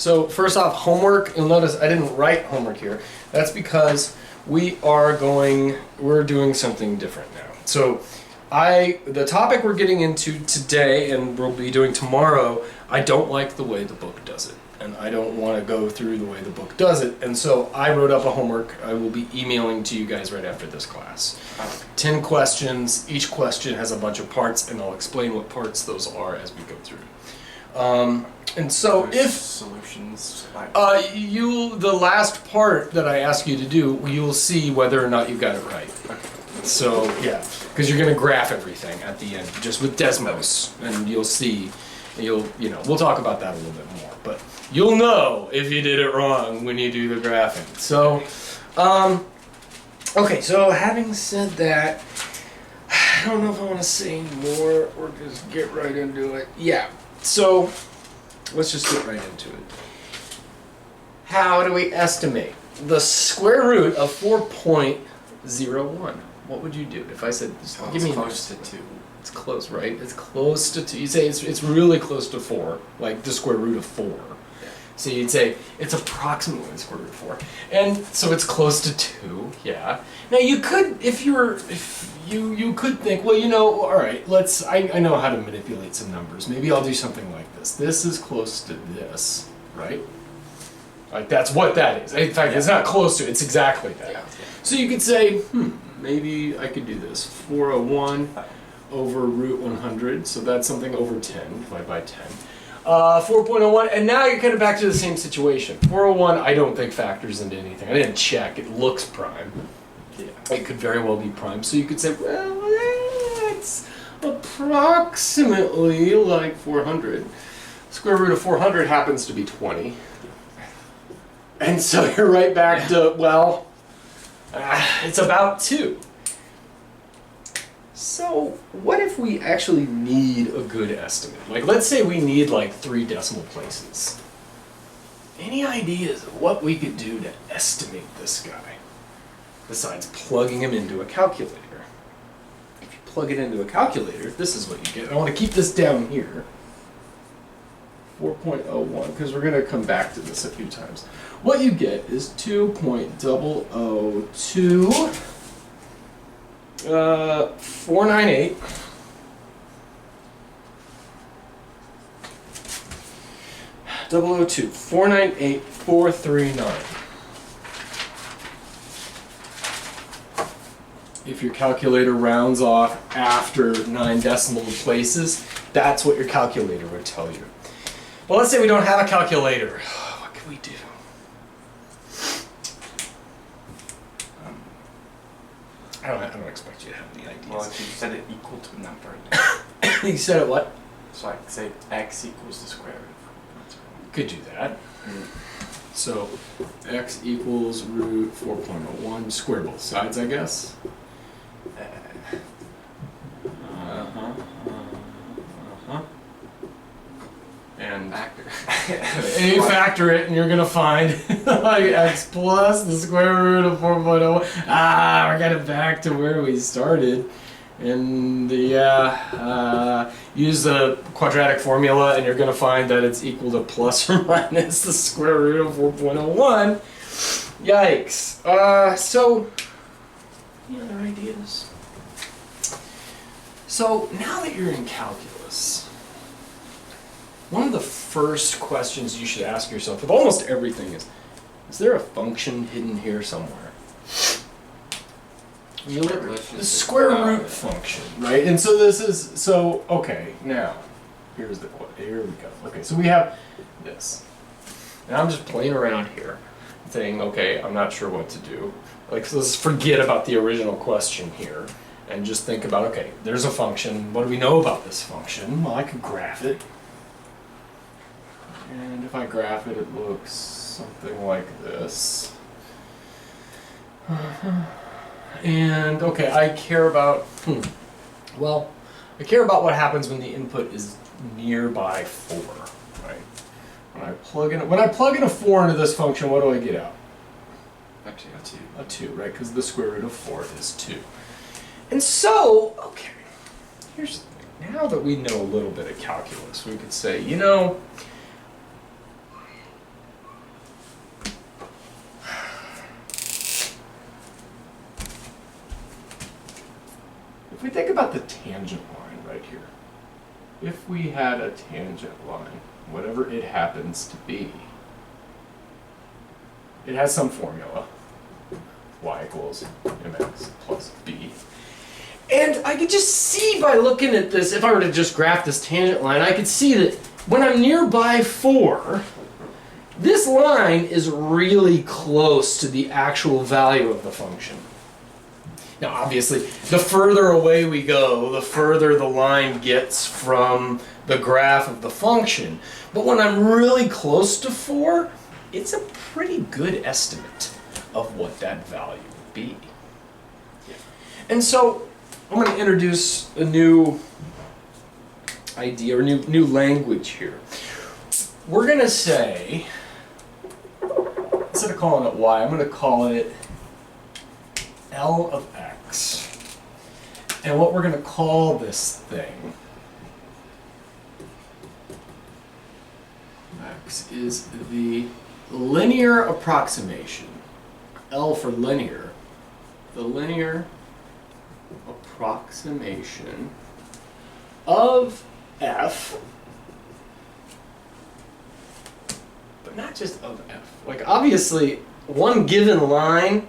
So first off, homework. You'll notice I didn't write homework here. That's because we're doing something different now. So the topic we're getting into today and we'll be doing tomorrow, I don't like the way the book does it. And I don't want to go through the way the book does it. And so I wrote up a homework I will be emailing to you guys right after this class. 10 questions. Each question has a bunch of parts, and I'll explain what parts those are as we go through. And so There's if solutions, the last part that I ask you to do, you'll see whether or not you got it right. Okay. So yeah, because you're going to graph everything at the end, just with Desmos, and you'll see. We'll talk about that a little bit more, but you'll know if you did it wrong when you do the graphing. So, okay, so having said that, I don't know if I want to say more or just get right into it. Yeah, so let's just get right into it. How do we estimate the square root of 4.01? What would you do if I said, give me close to 2. It's close, right? It's close to 2. You say it's really close to 4, like the square root of 4. Yeah. So you'd say it's approximately the square root of 4. And so it's close to 2, yeah. Now you could, you could think, well, all right, I know how to manipulate some numbers. Maybe I'll do something like this. This is close to this, right? Like that's what that is. In fact, it's not close to, it's exactly that. Yeah. So you could say, maybe I could do this. 401 over root 100, so that's something over 10, divided by 10. 4.01, and now you're kind of back to the same situation. 401, I don't think factors into anything. I didn't check. It looks prime. Yeah. It could very well be prime. So you could say, well, it's approximately like 400. Square root of 400 happens to be 20. And so you're right back to, well, it's about 2. So what if we actually need a good estimate? Like, let's say we need like 3 decimal places. Any ideas of what we could do to estimate this guy? Besides plugging him into a calculator. If you plug it into a calculator, this is what you get. I want to keep this down here. 4.01, because we're going to come back to this a few times. What you get is 2.002 498 002 498 439. If your calculator rounds off after 9 decimal places, that's what your calculator would tell you. Well, let's say we don't have a calculator. What can we do? I don't expect you to have any ideas. Well, if you set it equal to a number. You said it what? So I could say x equals the square root. Could do that. So x equals root 4.01. Square both sides, I guess. And Factor. and you factor it, and you're gonna find like x plus the square root of 4.01. We're getting back to where we started. And use the quadratic formula, and you're gonna find that it's equal to plus or minus the square root of 4.01. Yikes. So, any other ideas? So, now that you're in calculus, one of the first questions you should ask yourself with almost everything is there a function hidden here somewhere? You look at the square root function, right? And so okay, now, here we go. Okay, so we have this. And I'm just playing around here, saying, okay, I'm not sure what to do. Like, so let's forget about the original question here, and just think about, okay, there's a function. What do we know about this function? Well, I could graph it. And if I graph it, it looks something like this. And, okay, I care about what happens when the input is nearby 4, right? When I plug in a 4 into this function, what do I get out? Actually, a 2. A 2, right? Because the square root of 4 is 2. And so, okay, here's the thing. Now that we know a little bit of calculus, we could say, if we think about the tangent line right here, if we had a tangent line, whatever it happens to be, it has some formula, y equals mx plus b. And I could just see by looking at this, if I were to just graph this tangent line, I could see that when I'm nearby 4, this line is really close to the actual value of the function. Now obviously, the further away we go, the further the line gets from the graph of the function. But when I'm really close to 4, it's a pretty good estimate of what that value would be. And so I'm going to introduce a new idea, or new language here. We're going to say, instead of calling it y, I'm going to call it L of x. And what we're going to call this thing, x, is the linear approximation. L for linear. The linear approximation of f, but not just of f. Like obviously, one given line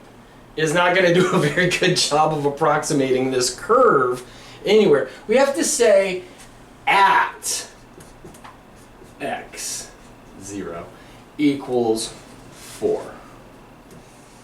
is not going to do a very good job of approximating this curve anywhere. We have to say at x, 0, equals 4.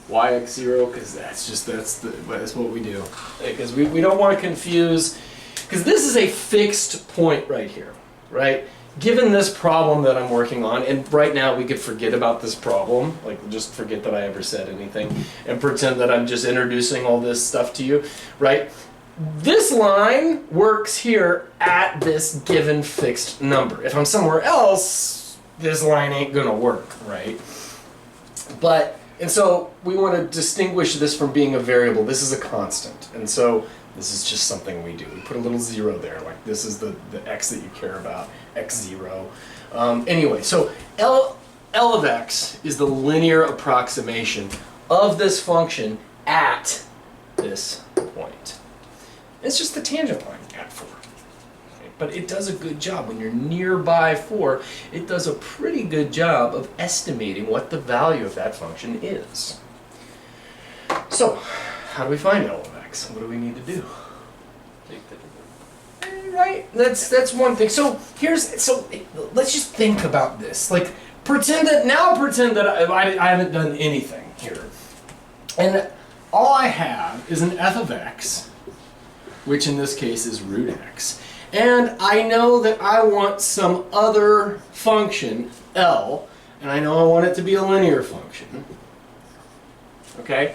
Why x0? Because that's what we do. Because we don't want to confuse, because this is a fixed point right here, right? Given this problem that I'm working on, and right now we could forget about this problem, like just forget that I ever said anything, and pretend that I'm just introducing all this stuff to you, right? This line works here at this given fixed number. If I'm somewhere else, this line ain't gonna work, right? And so we want to distinguish this from being a variable. This is a constant, and so this is just something we do. We put a little 0 there, like this is the x that you care about, x0. Anyway, so L of x is the linear approximation of this function at this point. It's just the tangent line at 4. But it does a good job. When you're nearby 4, it does a pretty good job of estimating what the value of that function is. So, how do we find L of x? What do we need to do? Right? That's one thing. So let's just think about this. Like pretend that I haven't done anything here. And all I have is an f of x, which in this case is root x. And I know that I want some other function, L, and I know I want it to be a linear function. Okay?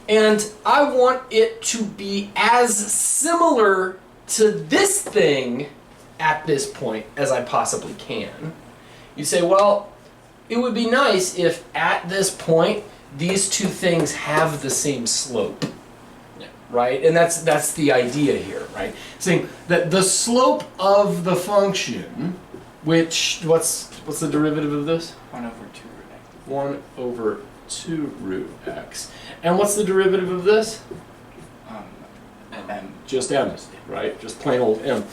And I want it to be as similar to this thing at this point as I possibly can. You say, well, it would be nice if at this point these two things have the same slope. Right? And that's the idea here, right? Saying that the slope of the function, which, what's the derivative of this? 1 over 2 root x. 1 over 2 root x. And what's the derivative of this? M. Just m, right? Just plain old m.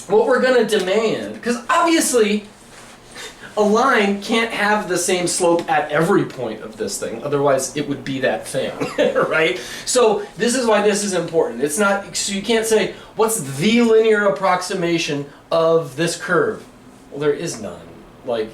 What we're going to demand, because obviously a line can't have the same slope at every point of this thing, otherwise it would be that thing, right? So this is why this is important. It's not, so you can't say, what's the linear approximation of this curve? Well, there is none. Like,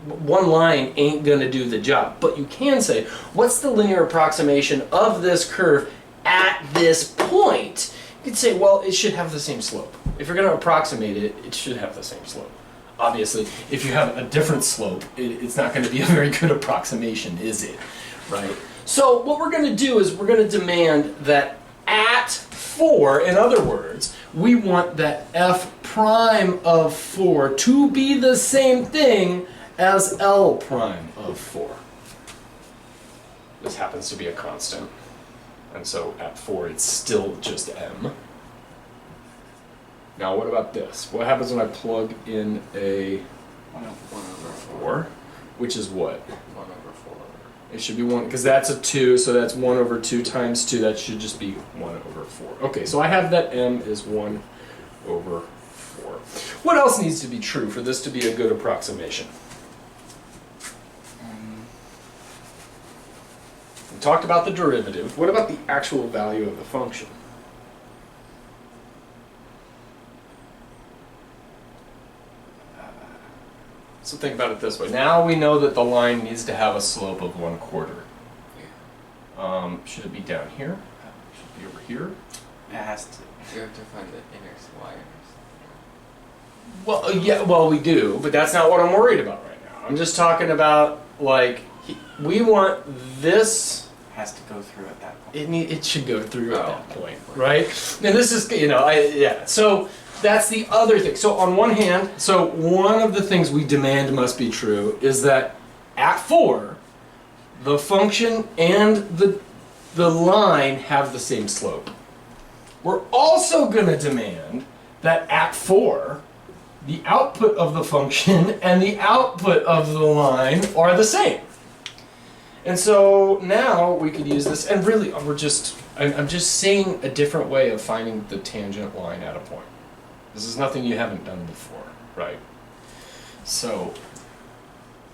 one line ain't gonna do the job. But you can say, what's the linear approximation of this curve at this point? You could say, well, it should have the same slope. If you're gonna approximate it, it should have the same slope. Obviously, if you have a different slope, it's not going to be a very good approximation, is it? Right? So what we're going to do is we're going to demand that at 4, in other words, we want that f prime of 4 to be the same thing as L prime of 4. This happens to be a constant, and so at 4 it's still just m. Now what about this? What happens when I plug in a 1 over 4, which is what? 1 over 4. It should be 1, because that's a 2, so that's 1 over 2 times 2. That should just be 1 over 4. Okay, so I have that m is 1 over 4. What else needs to be true for this to be a good approximation? We talked about the derivative. What about the actual value of the function? So think about it this way. Now we know that the line needs to have a slope of 1/4. Should it be down here? Should it be over here? It has to. You have to find the inner wires. Well, yeah, well we do, but that's not what I'm worried about right now. I'm just talking about, like, we want this, Has to go through at that point. it should go through at that Oh. point, right? And this is, yeah. So that's the other thing. So on one hand, so one of the things we demand must be true is that at 4, the function and the line have the same slope. We're also going to demand that at 4, the output of the function and the output of the line are the same. And so now we could use this, and really I'm just seeing a different way of finding the tangent line at a point. This is nothing you haven't done before, right? So,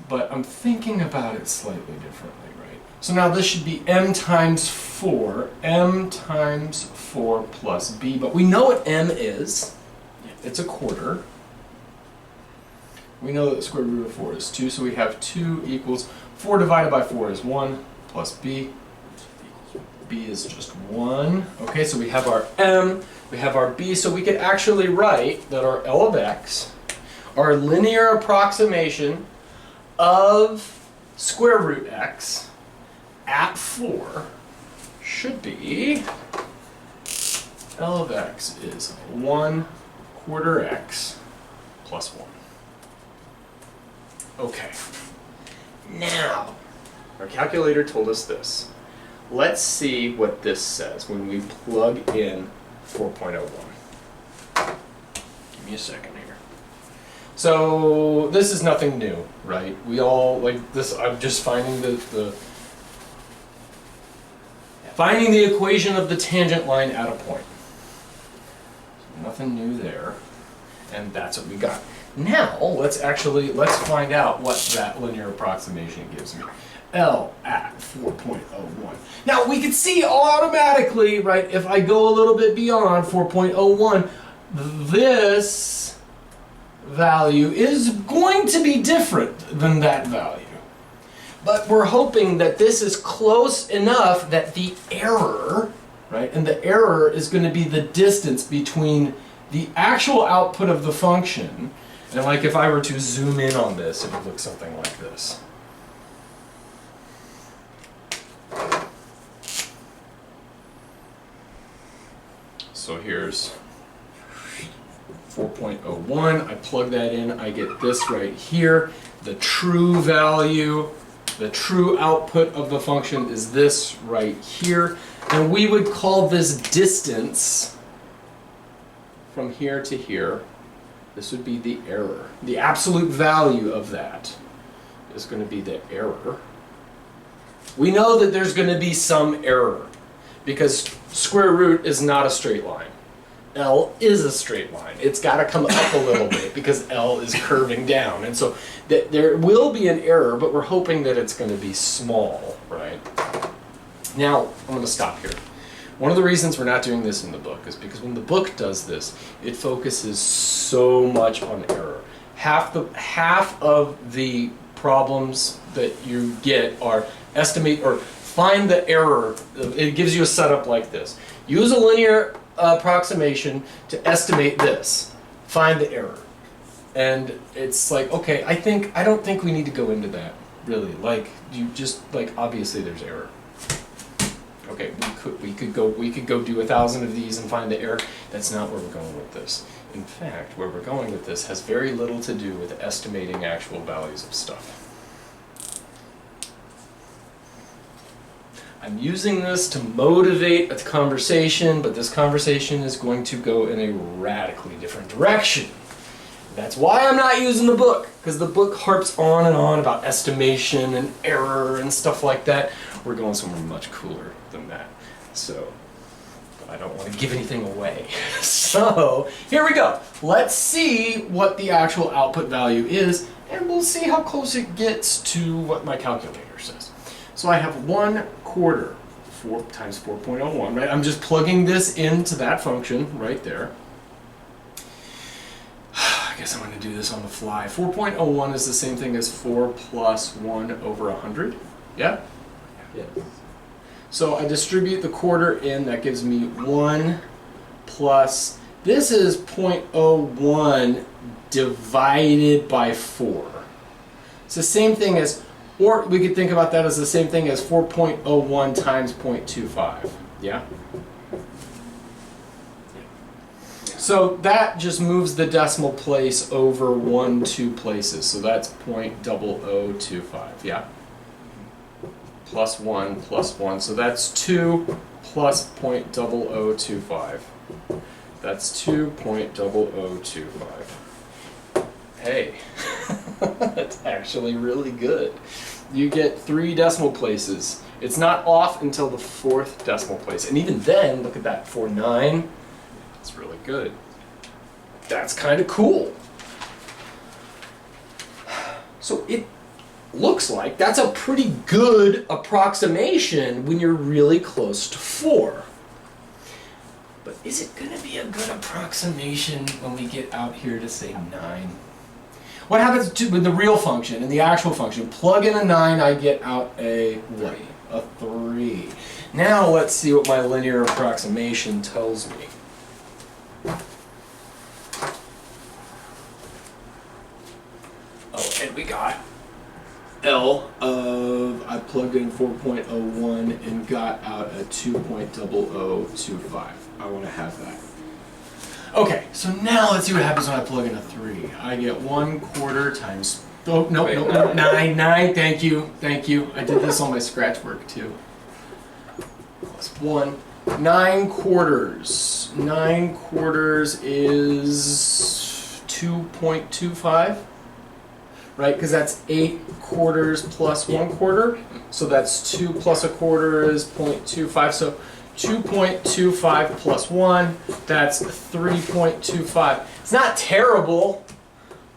but I'm thinking about it slightly differently, right? So now this should be m times 4 plus b, but we know what m is. It's 1/4. We know that the square root of 4 is 2, so we have 2 equals 4 divided by 4 is 1 plus b. B is just 1. Okay, so we have our m, we have our b, so we could actually write that our L of x, our linear approximation of square root x at 4 should be L of x is 1/4 x plus 1. Okay. Now, our calculator told us this. Let's see what this says when we plug in 4.01. Give me a second here. So this is nothing new, right? We all like this. I'm just finding finding the equation of the tangent line at a point. So nothing new there, and that's what we got. Now let's find out what that linear approximation gives me. L at 4.01. Now we can see automatically, right, if I go a little bit beyond 4.01, this value is going to be different than that value. But we're hoping that this is close enough that the error, right, and the error is going to be the distance between the actual output of the function, and like if I were to zoom in on this, it would look something like this. So here's 4.01, I plug that in, I get this right here. The true value, the true output of the function is this right here. And we would call this distance from here to here. This would be the error. The absolute value of that is going to be the error. We know that there's going to be some error because square root is not a straight line. L is a straight line. It's got to come up a little bit because L is curving down. And so there will be an error, but we're hoping that it's going to be small, right? Now, I'm going to stop here. One of the reasons we're not doing this in the book is because when the book does this, it focuses so much on error. Half of the problems that you get are estimate or find the error. It gives you a setup like this. Use a linear approximation to estimate this. Find the error. And it's like, okay, I don't think we need to go into that, really. Like, you just, like, obviously there's error. Okay, we could go do 1,000 of these and find the error. That's not where we're going with this. In fact, where we're going with this has very little to do with estimating actual values of stuff. I'm using this to motivate a conversation, but this conversation is going to go in a radically different direction. That's why I'm not using the book. because the book harps on and on about estimation and error and stuff like that. We're going somewhere much cooler than that. So I don't want to give anything away. So here we go. Let's see what the actual output value is, and we'll see how close it gets to what my calculator says. So I have 1/4, 4 times 4.01, right? I'm just plugging this into that function right there. I guess I'm going to do this on the fly. 4.01 is the same thing as 4 plus 1 over 100. Yeah? Yes. So I distribute the quarter in, that gives me 1 plus, this is 0.01 divided by 4. It's the same thing as, or we could think about that as the same thing as 4.01 times 0.25. Yeah? So that just moves the decimal place over 1, 2 places. So that's 0.0025. Yeah? Plus 1, plus 1. So that's 2 plus 0.0025. That's 2.0025. Hey, that's actually really good. You get 3 decimal places. It's not off until the 4th decimal place. And even then, look at that, 49. It's really good. That's kind of cool. So it looks like that's a pretty good approximation when you're really close to 4. But is it going to be a good approximation when we get out here to say 9? What happens with the real function and the actual function? Plug in a 9, I get out a what? A 3. Now let's see what my linear approximation tells me. Oh, and we got L of, I plugged in 4.01 and got out a 2.0025. I want to have that. Okay, so now let's see what happens when I plug in a 3. I get 1/4 times, oh, no, Wait, no, no. 9, thank you. I did this on my scratch work too. Plus 1. 9/4. 9/4 is 2.25, right? Because that's 8/4 plus 1/4. So that's 2 plus 1/4 is 0.25. So 2.25 plus 1, that's 3.25. It's not terrible,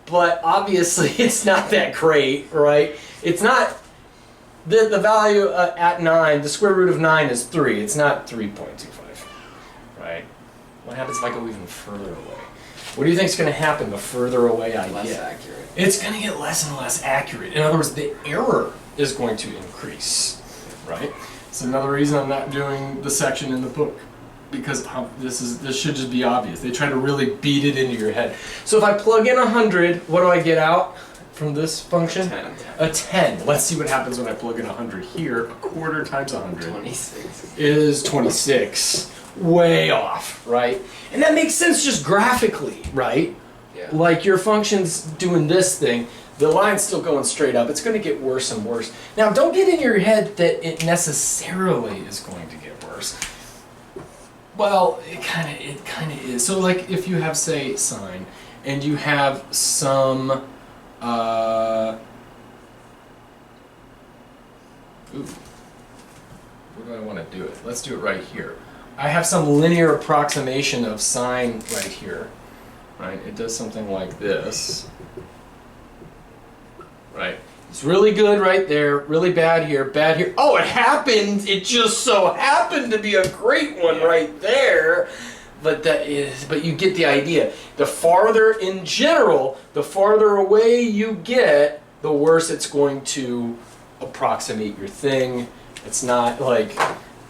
but obviously it's not that great, right? It's not, the value at 9, the square root of 9 is 3. It's not 3.25, right? What happens if I go even further away? What do you think is going to happen the further away I Less get? accurate. It's going to get less and less accurate. In other words, the error is going to increase, right? It's another reason I'm not doing the section in the book, because this should just be obvious. They try to really beat it into your head. So if I plug in 100, what do I get out from this function? 10. A 10. Let's see what happens when I plug in 100 here. 1/4 times 100 26. is 26. Way off, right? And that makes sense just graphically, right? Yeah. Like your function's doing this thing, the line's still going straight up. It's going to get worse and worse. Now, don't get in your head that it necessarily is going to get worse. Well, it kind of is. So, like, if you have, say, sine, and you have some, ooh, where do I want to do it? Let's do it right here. I have some linear approximation of sine right here, right? It does something like this. Right. It's really good right there, really bad here, bad here. Oh, it happened! It just so happened to be a great one right there. But you get the idea. The farther, in general, the farther away you get, the worse it's going to approximate your thing. It's not like,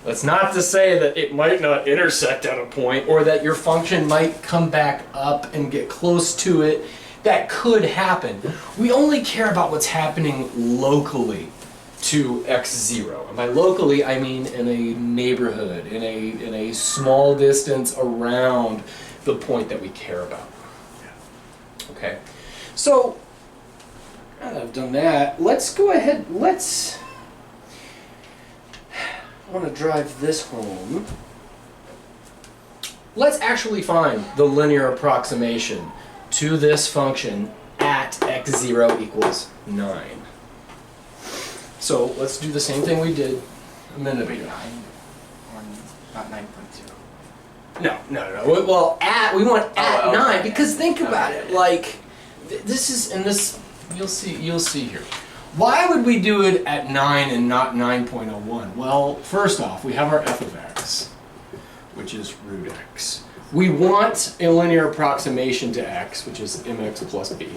that's not to say that it might not intersect at a point, or that your function might come back up and get close to it. That could happen. We only care about what's happening locally to x0. And by locally, I mean in a neighborhood, in a small distance around the point that we care about. Okay, so now that I've done that, let's go ahead, I want to drive this home. Let's actually find the linear approximation to this function at x0 equals 9. So let's do the same thing we did a minute Wait, ago. 9 or not 9.0? No. Well, we want at Oh, 9 okay. because think about Okay, it. yeah. Like this is and this you'll see here. Why would we do it at 9 and not 9.01? Well, first off, we have our f of x, which is root x. We want a linear approximation to x, which is mx plus b.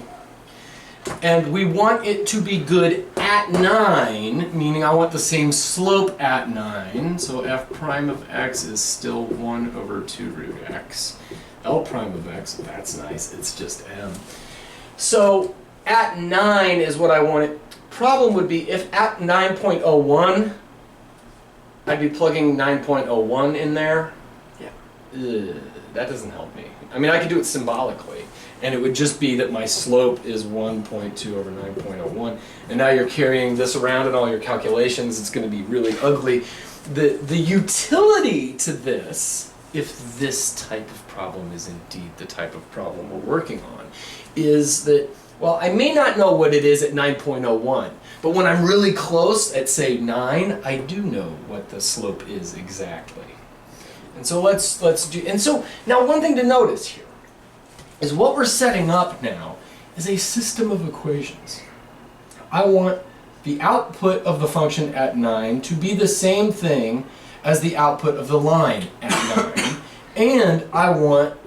And we want it to be good at 9, meaning I want the same slope at 9. So f prime of x is still 1 over 2 root x. L prime of x, that's nice, it's just m. So at 9 is what I want it. Problem would be if at 9.01, I'd be plugging 9.01 in there. Yeah. That doesn't help me. I mean, I could do it symbolically, and it would just be that my slope is 1.2 over 9.01, and now you're carrying this around in all your calculations. It's going to be really ugly. The utility to this, if this type of problem is indeed the type of problem we're working on, is that, well, I may not know what it is at 9.01, but when I'm really close at, say, 9, I do know what the slope is exactly. And so let's do, and so now one thing to notice here is what we're setting up now is a system of equations. I want the output of the function at 9 to be the same thing as the output of the line at 9, and I want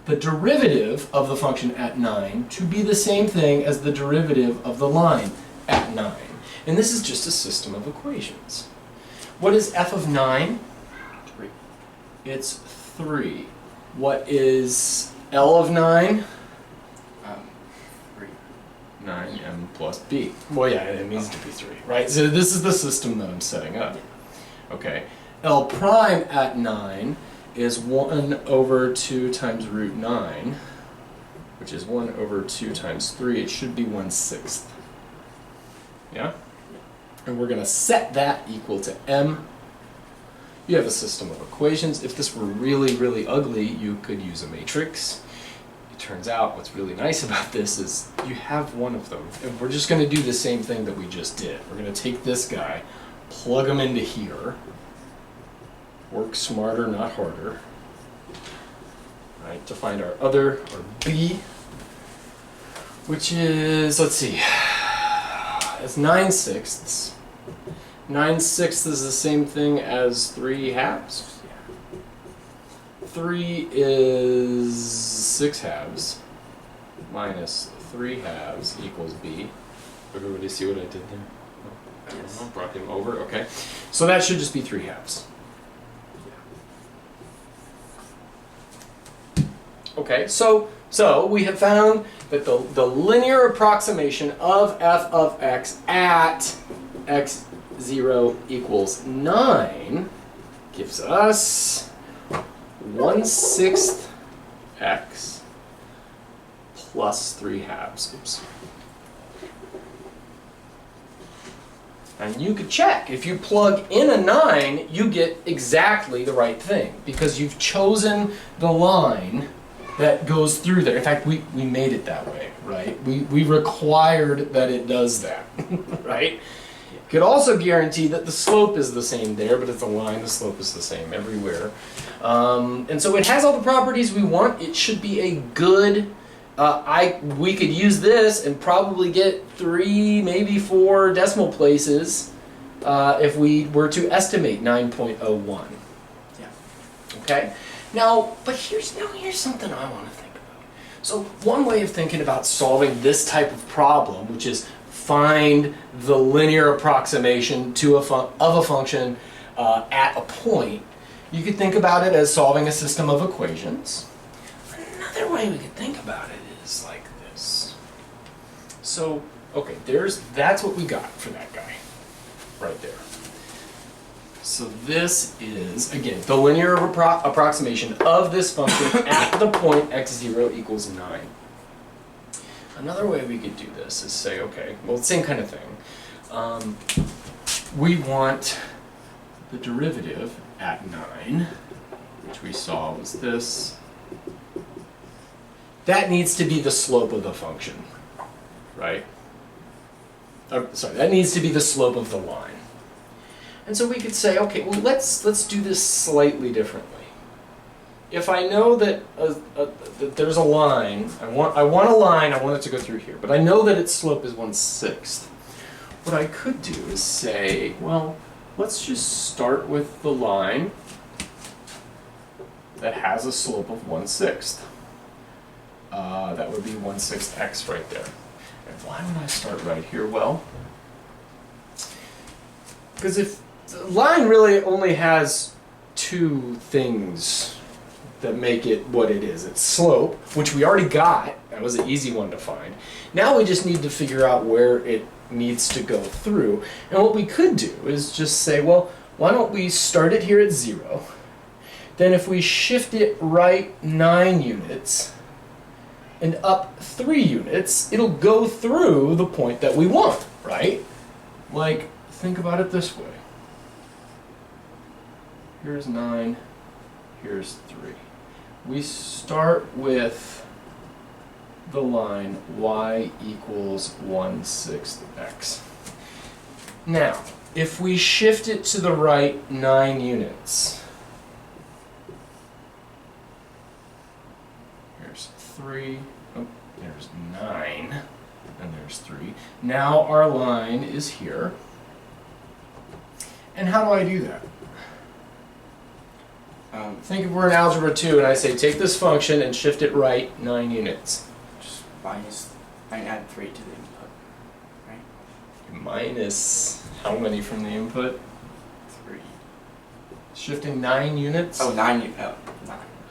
the derivative of the function at 9 to be the same thing as the derivative of the line at 9. And this is just a system of equations. What is f of 9? 3. It's 3. What is L of 9? 3. 9m plus b. Well, yeah, it needs to be 3, right? So this is the system that I'm setting up. Okay. L prime at 9 is 1 over 2 times root 9, which is 1 over 2 times 3. It should be 1/6. Yeah? And we're going to set that equal to m. You have a system of equations. If this were really, really ugly, you could use a matrix. It turns out what's really nice about this is you have one of them. And we're just going to do the same thing that we just did. We're going to take this guy, plug him into here. Work smarter, not harder. Right, to find our other, or b, which is, let's see, it's 9/6. 9/6 is the same thing as 3/2. 3 is 6/2 minus 3/2 equals b. Everybody see what I did there? Yes. Brought him over, okay. So that should just be 3/2. Okay, so we have found that the linear approximation of f of x at x0 equals 9 gives us 1/6 x plus 3/2. Oops. And you could check. If you plug in a 9, you get exactly the right thing because you've chosen the line that goes through there. In fact, we made it that way, right? We required that it does that, right? Could also guarantee that the slope is the same there, but it's a line, the slope is the same everywhere. And so it has all the properties we want. It should be a good, we could use this and probably get 3, maybe 4 decimal places if we were to estimate 9.01. Yeah. Okay? Now, but here's something I want to think about. So one way of thinking about solving this type of problem, which is find the linear approximation to of a function at a point, you could think about it as solving a system of equations. Another way we could think about it is like this. So, okay, that's what we got for that guy, right there. So this is, again, the linear approximation of this function at the point x0 equals 9. Another way we could do this is say, okay, well, same kind of thing. We want the derivative at 9, which we saw was this, that needs to be the slope of the function, right? Sorry, that needs to be the slope of the line. And so we could say, okay, well, let's do this slightly differently. If I know that, that there's a line, I want a line, I want it to go through here, but I know that its slope is 1/6. What I could do is say, well, let's just start with the line that has a slope of 1/6. That would be 1/6 x right there. And why would I start right here? Well, because if the line really only has two things that make it what it is. It's slope, which we already got. That was an easy one to find. Now we just need to figure out where it needs to go through. And what we could do is just say, well, why don't we start it here at 0? Then if we shift it right 9 units and up 3 units, it'll go through the point that we want, right? Like, think about it this way. Here's 9, here's 3. We start with the line y equals 1/6 x. Now, if we shift it to the right 9 units, here's 3, oh, there's 9, and there's 3. Now our line is here. And how do I do that? Think if we're in Algebra 2 and I say take this function and shift it right 9 units. Just minus, I add 3 to the input, right? Minus how many from the input? 3. Shifting 9 units? Oh, 9, 9.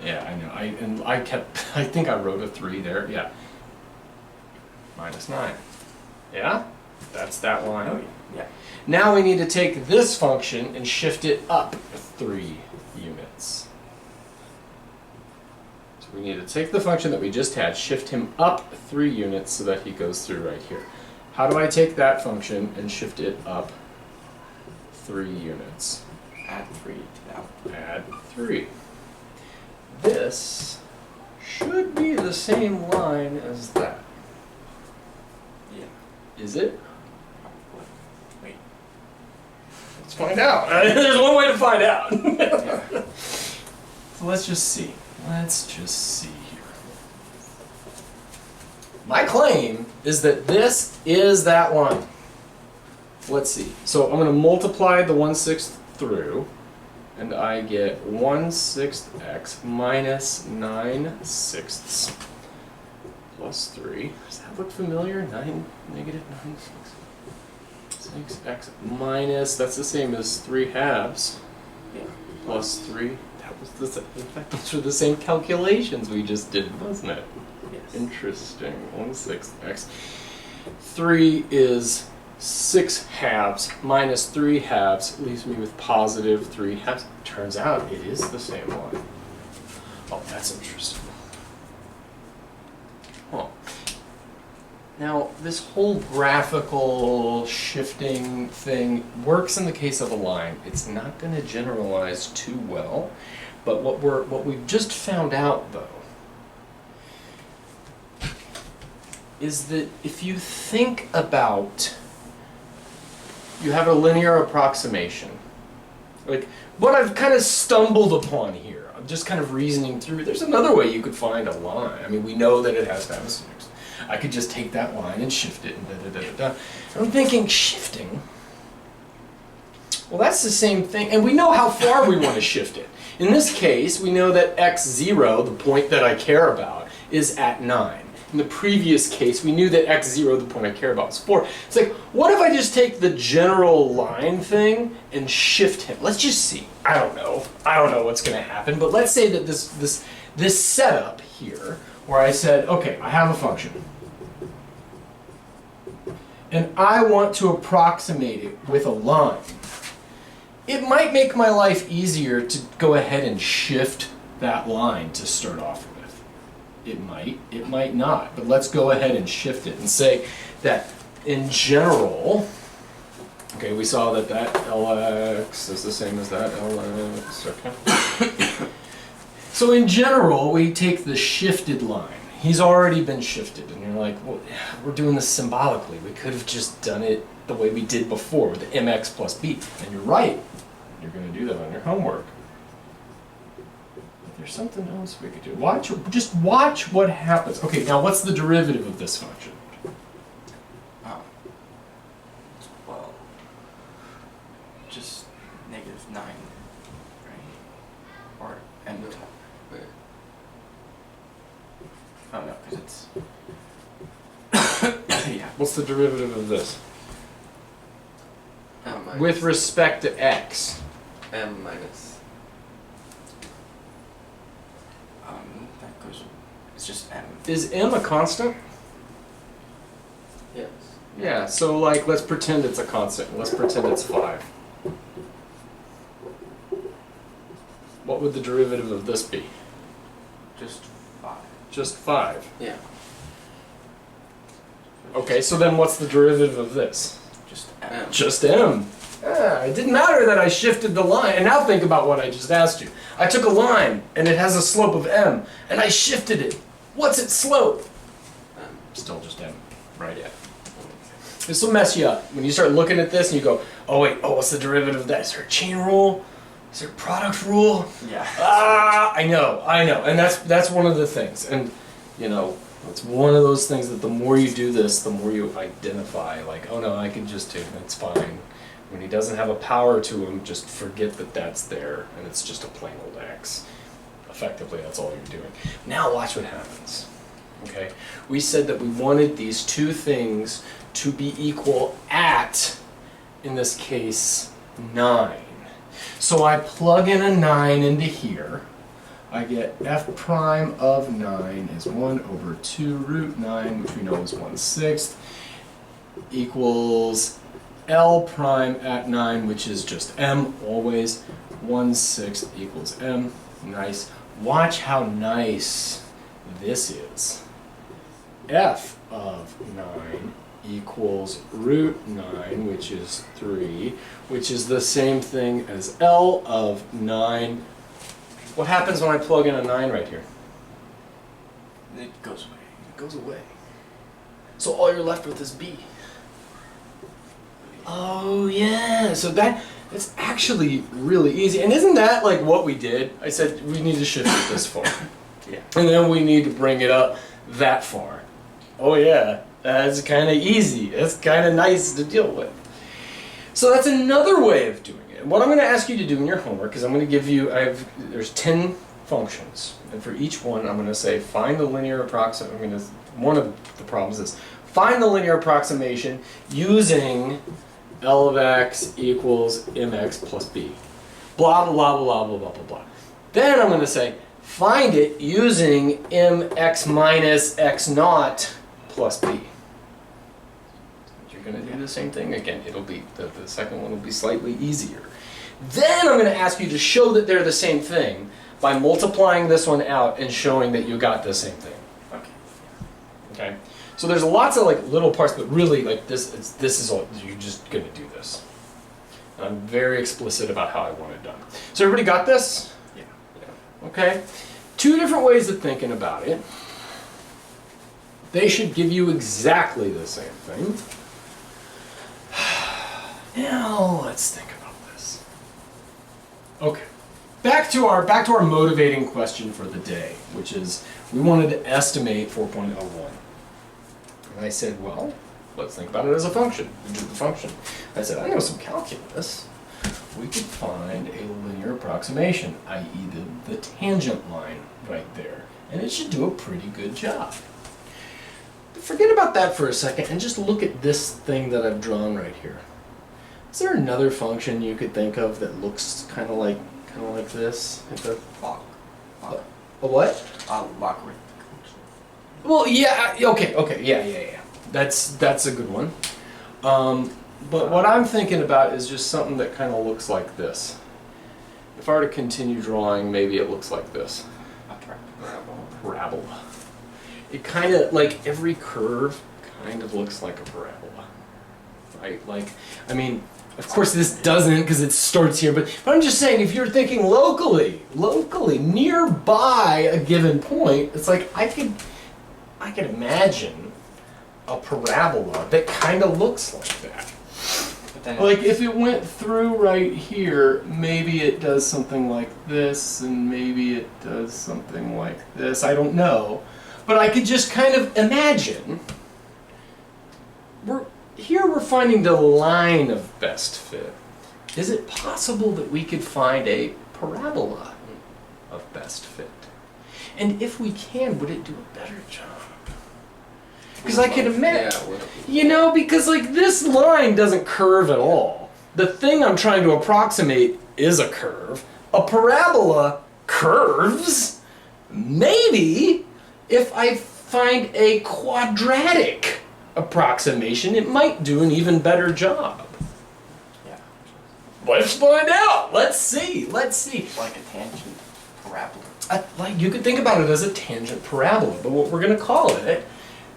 Yeah, I know. I think I wrote a 3 there. Yeah. Minus 9. Yeah? That's that line. Oh, yeah. Now we need to take this function and shift it up 3 units. So we need to take the function that we just had, shift him up 3 units so that he goes through right here. How do I take that function and shift it up 3 units? Add 3 to that. Add 3. This should be the same line as that. Yeah. Is it? Probably. Wait. Let's find out. There's one way to find out. Yeah. So let's just see. Let's just see here. My claim is that this is that line. Let's see. So I'm going to multiply the 1/6 through, and I get 1/6 x minus 9/6 plus 3. Does that look familiar? 9, negative 9/6. 6x minus, that's the same as 3/2 Yeah. plus 3. That was the same. In fact, those were the same calculations we just did, wasn't it? Yes. Interesting. 1/6 x. 3 is 6/2 minus 3/2 leaves me with positive 3/2. Turns out it is the same one. Oh, that's interesting. Huh. Now, this whole graphical shifting thing works in the case of a line. It's not going to generalize too well, but what we've just found out, though, is that if you think about, you have a linear approximation. Like, what I've kind of stumbled upon here, I'm just kind of reasoning through, there's another way you could find a line. I mean, we know that it has to have a 6. I could just take that line and shift it and da-da-da-da-da. I'm thinking, shifting? Well, that's the same thing, and we know how far we want to shift it. In this case, we know that x0, the point that I care about, is at 9. In the previous case, we knew that x0, the point I care about, was 4. It's like, what if I just take the general line thing and shift him? Let's just see. I don't know what's going to happen, but let's say that this setup here, where I said, okay, I have a function, and I want to approximate it with a line. It might make my life easier to go ahead and shift that line to start off with. It might not, but let's go ahead and shift it and say that in general, okay, we saw that Lx is the same as that Lx, okay. So in general, we take the shifted line He's already been shifted, and you're like, well, we're doing this symbolically. We could have just done it the way we did before with the mx plus b. And you're right. You're going to do that on your homework. There's something else we could do. Just watch what happens. Okay, now what's the derivative of this function? Well, just -9, right? Or n No. top. Wait. Oh no, because it's yeah. What's the derivative of this? M minus. With respect to x. M minus. That goes. It's just m. Is m a constant? Yes. Yeah, so like, let's pretend it's a constant. Let's pretend it's 5. What would the derivative of this be? Just 5. Just 5. Yeah. Okay, so then what's the derivative of this? Just M. m. Just m. Ah, it didn't matter that I shifted the line. And now think about what I just asked you. I took a line, and it has a slope of m, and I shifted it. What's its slope? M. Still just m. Right, yeah. This will mess you up. When you start looking at this and you go, oh wait, oh, what's the derivative of that? Is there a chain rule? Is there a product rule? Yeah. I know. And that's one of the things. And, you know, it's one of those things that the more you do this, the more you identify, like, oh no, I can just do it, it's fine. When he doesn't have a power to him, just forget that that's there, and it's just a plain old x. Effectively, that's all you're doing. Now watch what happens. Okay? We said that we wanted these two things to be equal at, in this case, 9. So I plug in a 9 into here. I get f prime of 9 is 1 over 2 root 9, which we know is 1/6, equals L prime at 9, which is just m, always. 1/6 equals m. Nice. Watch how nice this is. F of 9 equals root 9, which is 3, which is the same thing as L of 9. What happens when I plug in a 9 right here? It goes away. It goes away. So all you're left with is B. Oh yeah, so it's actually really easy. And isn't that like what we did? I said we need to shift it this far. Yeah. And then we need to bring it up that far. Oh yeah, that's kind of easy. That's kind of nice to deal with. So that's another way of doing it. What I'm going to ask you to do in your homework is I'm going to give you, there's 10 functions. And for each one, I'm going to say find the linear approximation. One of the problems is find the linear approximation using L of x equals mx plus b. Blah, blah, blah, blah, blah, blah, blah. Then I'm going to say find it using mx minus x naught plus b. You're going to do the same thing again. It'll be, the second one will be slightly easier. Then I'm going to ask you to show that they're the same thing by multiplying this one out and showing that you got the same thing. Okay. Okay? So there's lots of like little parts, but really like this is all, you're just going to do this. And I'm very explicit about how I want it done. So everybody got this? Yeah. Okay? 2 different ways of thinking about it. They should give you exactly the same thing. Now let's think about this. Okay. Back to our motivating question for the day, which is we wanted to estimate 4.01. And I said, well, let's think about it as a function. We do the function. I said, I know some calculus. We could find a linear approximation, i.e. the tangent line right there. And it should do a pretty good job. But forget about that for a second and just look at this thing that I've drawn right here. Is there another function you could think of that looks kind of like this? Log. A what? Logarithmic. Well, yeah, okay, yeah. That's a good one. But what I'm thinking about is just something that kind of looks like this. If I were to continue drawing, maybe it looks like this. A Parabola. It kind of, like every curve kind of looks like a parabola. Right? Like, I mean, of course this doesn't because it starts here, but I'm just saying if you're thinking locally, nearby a given point, it's like I could I can imagine a parabola that kind of looks like that. But then Like if it went through right here, maybe it does something like this, and maybe it does something like this. I don't know. But I could just kind of imagine. Here we're finding the line of best fit. Is it possible that we could find a parabola of best fit? And if we can, would it do a better job? Because I can imagine, you know, because like this line doesn't curve at all. The thing I'm trying to approximate is a curve. A parabola curves. Maybe if I find a quadratic approximation, it might do an even better job. yeah, Let's find out. Let's see. Let's see. it's like a tangent parabola. Like you could think about it as a tangent parabola, but what we're going to call it,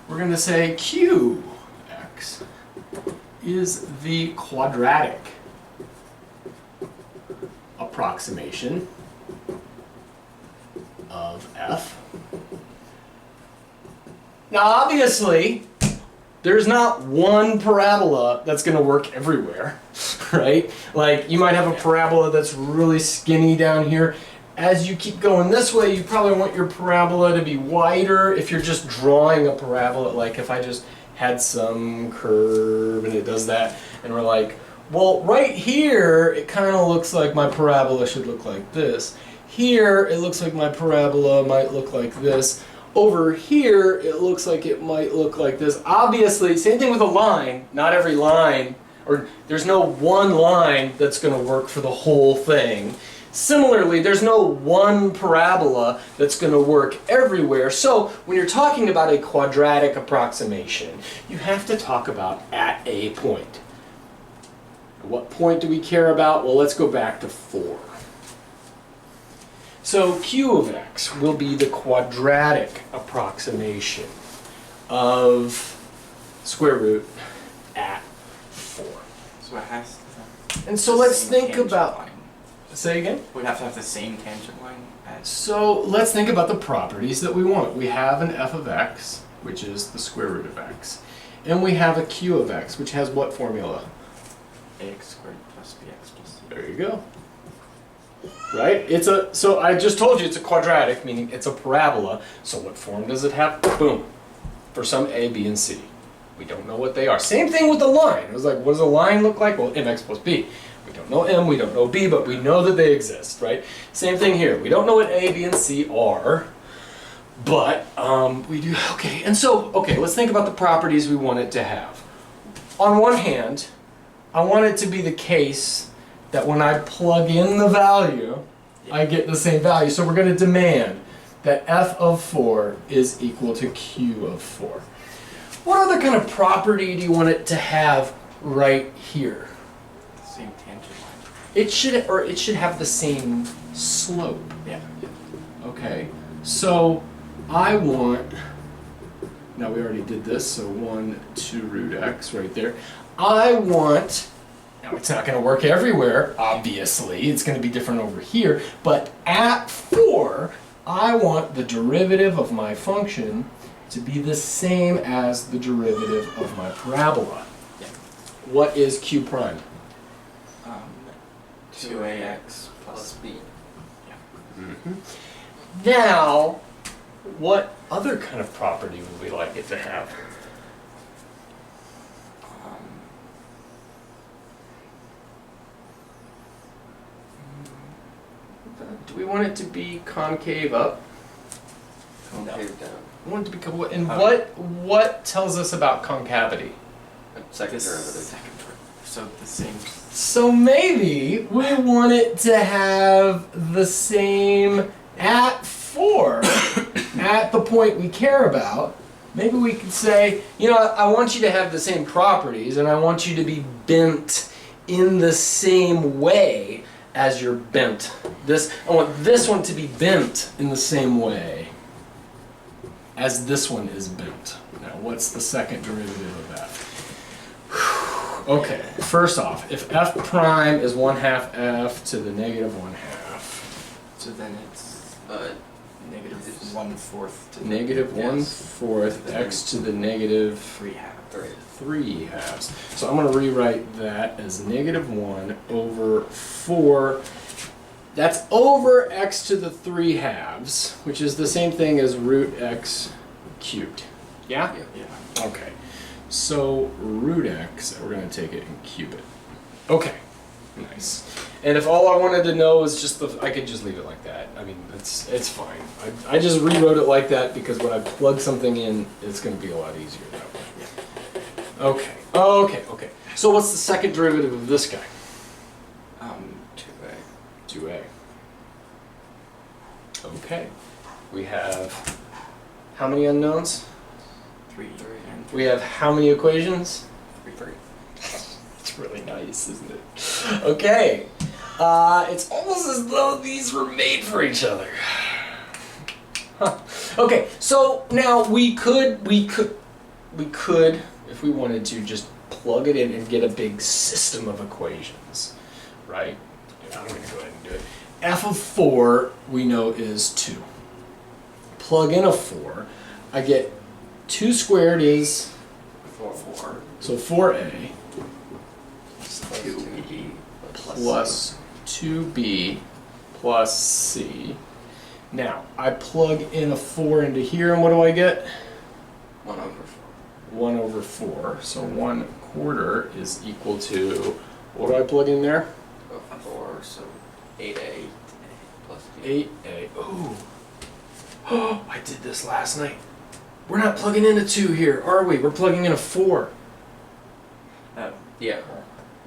we're going to say qx is the quadratic approximation of f. Now obviously, there's not one parabola that's going to work everywhere, right? Like you might have a parabola that's really skinny down here. As you keep going this way, you probably want your parabola to be wider if you're just drawing a parabola. Like if I just had some curve and it does that, and we're like, well, right here, it kind of looks like my parabola should look like this. Here, it looks like my parabola might look like this. Over here, it looks like it might look like this. Obviously, same thing with a line. Not every line, or there's no one line that's going to work for the whole thing. Similarly, there's no one parabola that's going to work everywhere. So when you're talking about a quadratic approximation, you have to talk about at a point. What point do we care about? Well, let's go back to 4. So q of x will be the quadratic approximation of square root at 4. So it has to have And so the let's same think tangent about, line. say again? We'd have to have the same tangent line as So let's think about the properties that we want. We have an f of x, which is the square root of x. And we have a q of x, which has what formula? ax squared plus bx plus c. There you go. Right? So I just told you it's a quadratic, meaning it's a parabola. So what form does it have? Boom. For some a, b, and c. We don't know what they are. Same thing with the line. It was like, what does a line look like? Well, mx plus b. We don't know m, we don't know b, but we know that they exist, right? Same thing here. We don't know what a, b, and c are, but we do. Okay, and so, okay, let's think about the properties we want it to have. On one hand, I want it to be the case that when I plug in the value, I get the same value. So we're going to demand that f of 4 is equal to q of 4. What other kind of property do you want it to have right here? Same tangent line. It should have the same slope. Yeah. Okay. So I want, now we already did this, so 1, 2 root x right there. I want, now it's not going to work everywhere, obviously. It's going to be different over here. But at 4, I want the derivative of my function to be the same as the derivative of my parabola. Yeah. What is q prime? 2ax plus b. Yeah. Now, what other kind of property would we like it to have? Do we want it to be concave up? Concave down. We want it to be and what tells us about concavity? Second This derivative. second derivative. So the same. So maybe we want it to have the same at 4 at the point we care about. Maybe we could say, you know, I want you to have the same properties and I want you to be bent in the same way as you're bent. I want this one to be bent in the same way as this one is bent. Now, what's the second derivative of that? Okay, first off, if f prime is 1/2 f to the negative 1/2, So then it's Negative 1/4 to the Negative Yes. 1/4 x to the negative 3/2. 3/2. So I'm going to rewrite that as negative 1 over 4. That's over x to the 3/2, which is the same thing as root x cubed. Yeah? Yeah. Okay. So root x, we're going to take it and cube it. Okay. Nice. And if all I wanted to know is just I could just leave it like that. I mean, it's fine. I just rewrote it like that because when I plug something in, it's going to be a lot easier that way. Okay. Okay. So what's the second derivative of this guy? 2a. 2a. Okay. We have how many unknowns? 3 and We have how many equations? 3. It's really nice, isn't it? Okay. It's almost as though these were made for each other. Huh. Okay, so now we could, if we wanted to, just plug it in and get a big system of equations, right? I'm going to go ahead and do it. F of 4 we know is 2. Plug in a 4, I get 2 squared is 4. so 4a Plus 2b plus 2b plus c. Now, I plug in a 4 into here, and what do I get? 1/4. 1 over 4. So 1/4 is equal to, what do I plug in there? 4, so 8a. plus b. 8a. Ooh. Oh, I did this last night. We're not plugging in a 2 here, are we? We're plugging in a 4. Yeah.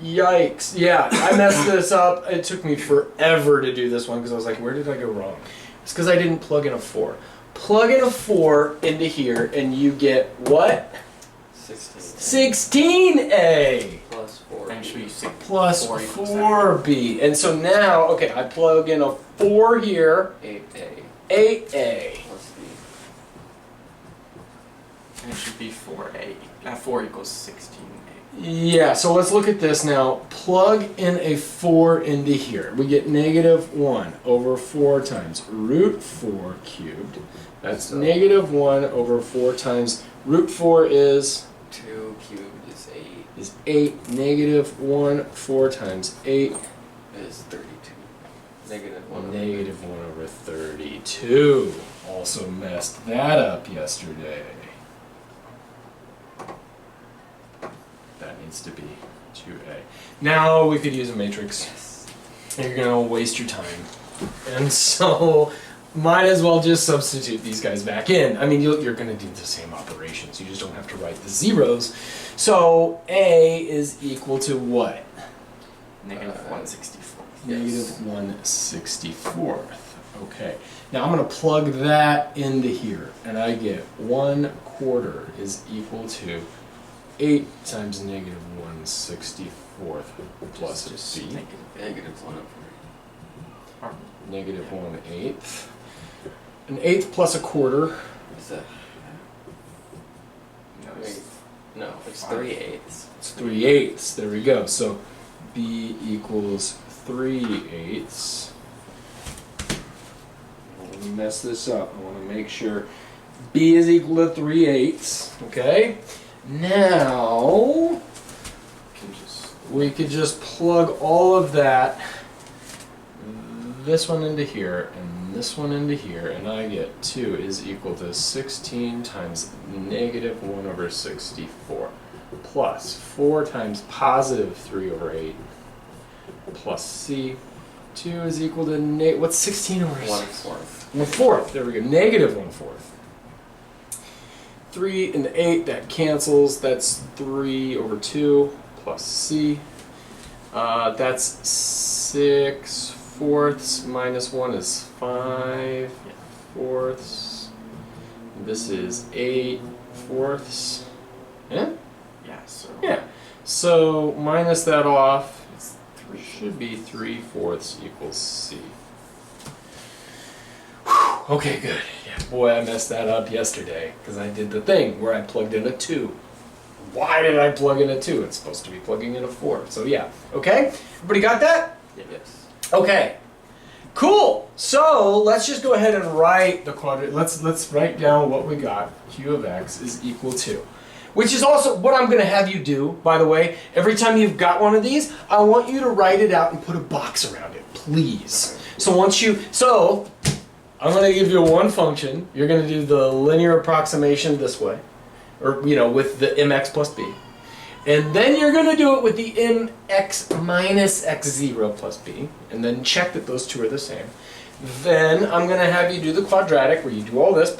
Yikes. Yeah, I messed this up. It took me forever to do this one because I was like, where did I go wrong? It's because I didn't plug in a 4. Plug in a 4 into here and you get what? 16a Plus 4. And should be 6 plus 4 equals 4b. And so now, okay, I plug in a 4 here, 8a 8a. plus b. And it should be 4a. 4 equals 16a. Yeah, so let's look at this now. Plug in a 4 into here. We get negative 1 over 4 times root 4 cubed. That's negative 1 over 4 times root 4 is 2 cubed is 8. is 8. Negative 1, 4 times 8. Is 32. Negative 1. Negative 1 over 32. Also messed that up yesterday. That needs to be 2a. Now we could use a matrix. Yes. You're going to waste your time. And so might as well just substitute these guys back in. I mean, you're going to do the same operations. You just don't have to write the zeros. So a is equal to what? Negative 1/64. Negative 1/64. Okay. Now I'm going to plug that into here. And I get 1/4 is equal to 8 times negative 1/64 plus Just b. Negative 1 over. Or, Negative 1/8. An eighth plus a quarter. Is that? no, it's No, it's 5. 3/8. It's 3/8. There we go. So b equals 3/8. Let me mess this up. I want to make sure b is equal to 3/8. Okay. Now Can just we could just plug all of that, this one into here and this one into here, and I get 2 is equal to 16 times negative 1 over 64 plus 4 times positive 3 over 8 plus c. 2 is equal to what's 16 over 1/4. 1/4. There we go. Negative 1/4. 3 and 8, that cancels. That's 3 over 2 plus c. That's 6/4 minus 1 is 5/4. This is 8/4. Yeah? yeah, so Yeah. So minus that off, it's 3. should be 3/4 equals c. Whew, okay, good. Yeah, boy, I messed that up yesterday because I did the thing where I plugged in a 2. Why did I plug in a 2? It's supposed to be plugging in a 4. So yeah, okay? Everybody got that? Yes. Okay. Cool. So let's just go ahead and write the quadratic. Let's write down what we got. Q of x is equal to, which is also what I'm going to have you do. By the way, every time you've got one of these, I want you to write it out and put a box around it, please. So I'm going to give you one function. You're going to do the linear approximation this way, or with the mx plus b. And then you're going to do it with the mx minus x0 plus b, and then check that those two are the same. Then I'm going to have you do the quadratic where you do all this,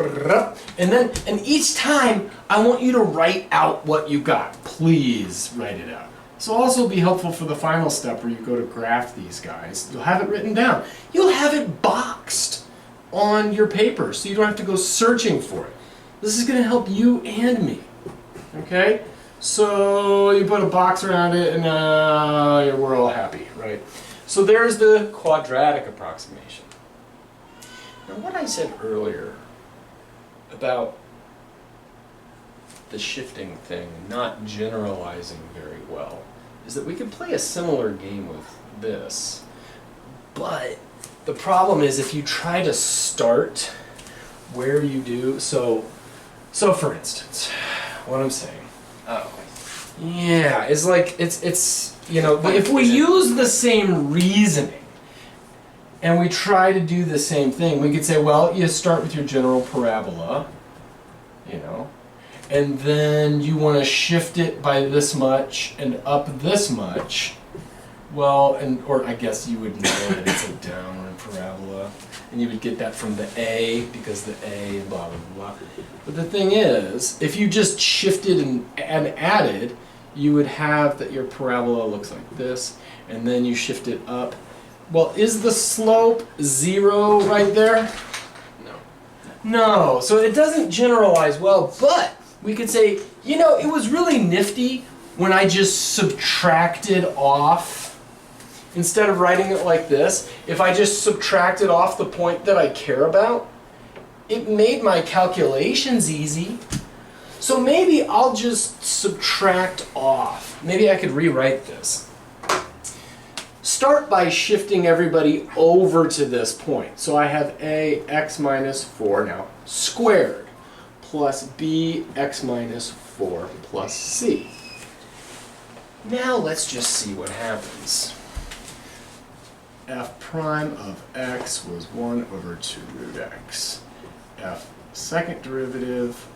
and each time I want you to write out what you got. Please write it out. This will also be helpful for the final step where you go to graph these guys. You'll have it written down. You'll have it boxed on your paper so you don't have to go searching for it. This is going to help you and me. Okay? So you put a box around it and we're all happy, right? So there's the quadratic approximation. Now what I said earlier about the shifting thing, not generalizing very well, is that we could play a similar game with this. But the problem is if you try to start where you do, so for instance, what I'm saying, yeah, it's like it's if we use the same reasoning and we try to do the same thing, we could say, well, you start with your general parabola, and then you want to shift it by this much and up this much. Well, or I guess you would know that it's a downward parabola, and you would get that from the A because the A, blah, blah, blah. But the thing is, if you just shifted and added, you would have that your parabola looks like this, and then you shift it up. Well, is the slope 0 right there? No. No, so it doesn't generalize well, but we could say, it was really nifty when I just subtracted off. Instead of writing it like this, if I just subtracted off the point that I care about, it made my calculations easy. So maybe I'll just subtract off. Maybe I could rewrite this. Start by shifting everybody over to this point. So I have a x minus 4 now squared plus b x minus 4 plus c. Now let's just see what happens. F prime of x was 1 over 2 root x. F second derivative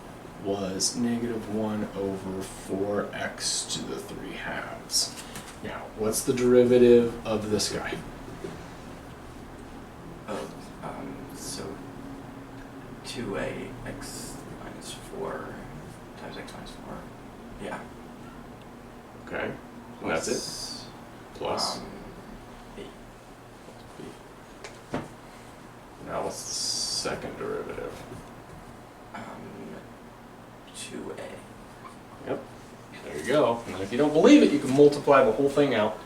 was negative 1 over 4x to the 3 halves. Now, what's the derivative of this guy? Oh, so 2a x minus 4 times x minus 4. Yeah. Okay, and that's it? Plus? B. Now what's the second derivative? 2a. Yep. There you go. And if you don't believe it, you can multiply the whole thing out.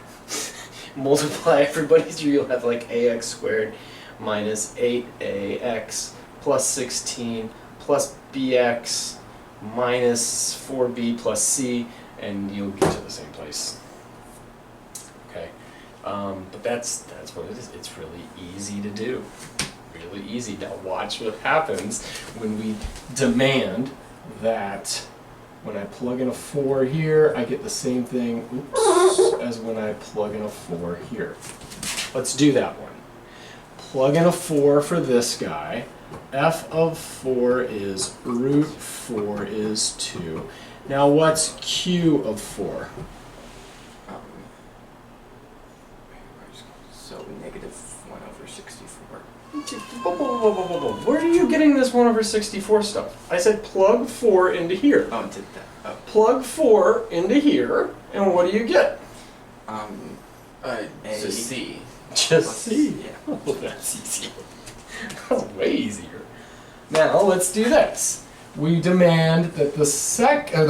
Multiply everybody's, you'll have like ax squared minus 8ax plus 16 plus bx minus 4b plus c, and you'll get to the same place. Okay. But that's what it is. It's really easy to do. Really easy. Now watch what happens when we demand that when I plug in a 4 here, I get the same thing as when I plug in a 4 here. Let's do that one. Plug in a 4 for this guy. F of 4 is root 4 is 2. Now what's Q of 4? So negative 1 over 64. Where are you getting this 1 over 64 stuff? I said plug 4 into here. Oh, it did that. Oh. Plug 4 into here, and what do you get? Just C. Just C. Yeah. Oh, that's easy. That's way easier. Now let's do this. We demand that the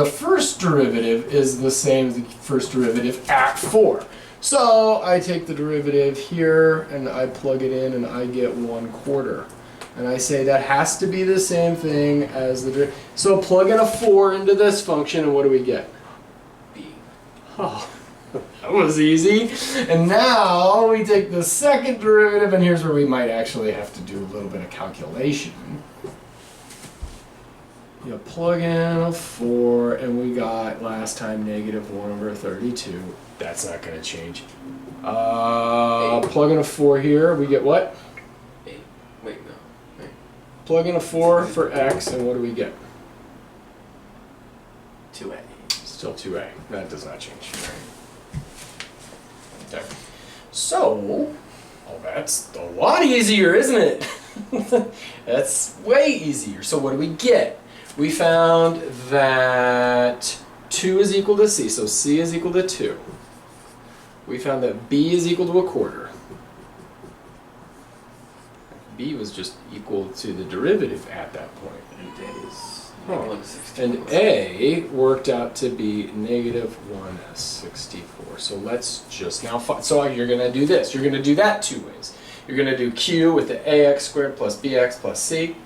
first derivative is the same as the first derivative at 4. So I take the derivative here and I plug it in and I get 1/4. And I say that has to be the same thing as the derivative. So plug in a 4 into this function and what do we get? B. Oh, That was easy. And now we take the second derivative, and here's where we might actually have to do a little bit of calculation. You plug in a 4, and we got last time negative 1 over 32. That's not going to change. Plug in a 4 here, we get what? 8. Wait, no. Wait. Plug in a 4 for x, and what do we get? 2a. Still 2a. That does not change. Okay. So, oh, that's a lot easier, isn't it? That's way easier. So what do we get? We found that 2 is equal to c, so c is equal to 2. We found that b is equal to a quarter. B was just equal to the derivative at that point. And a is And A worked out to be negative 164. So let's just now so you're going to do this. You're going to do that 2 ways. You're going to do Q with the AX squared plus BX plus C.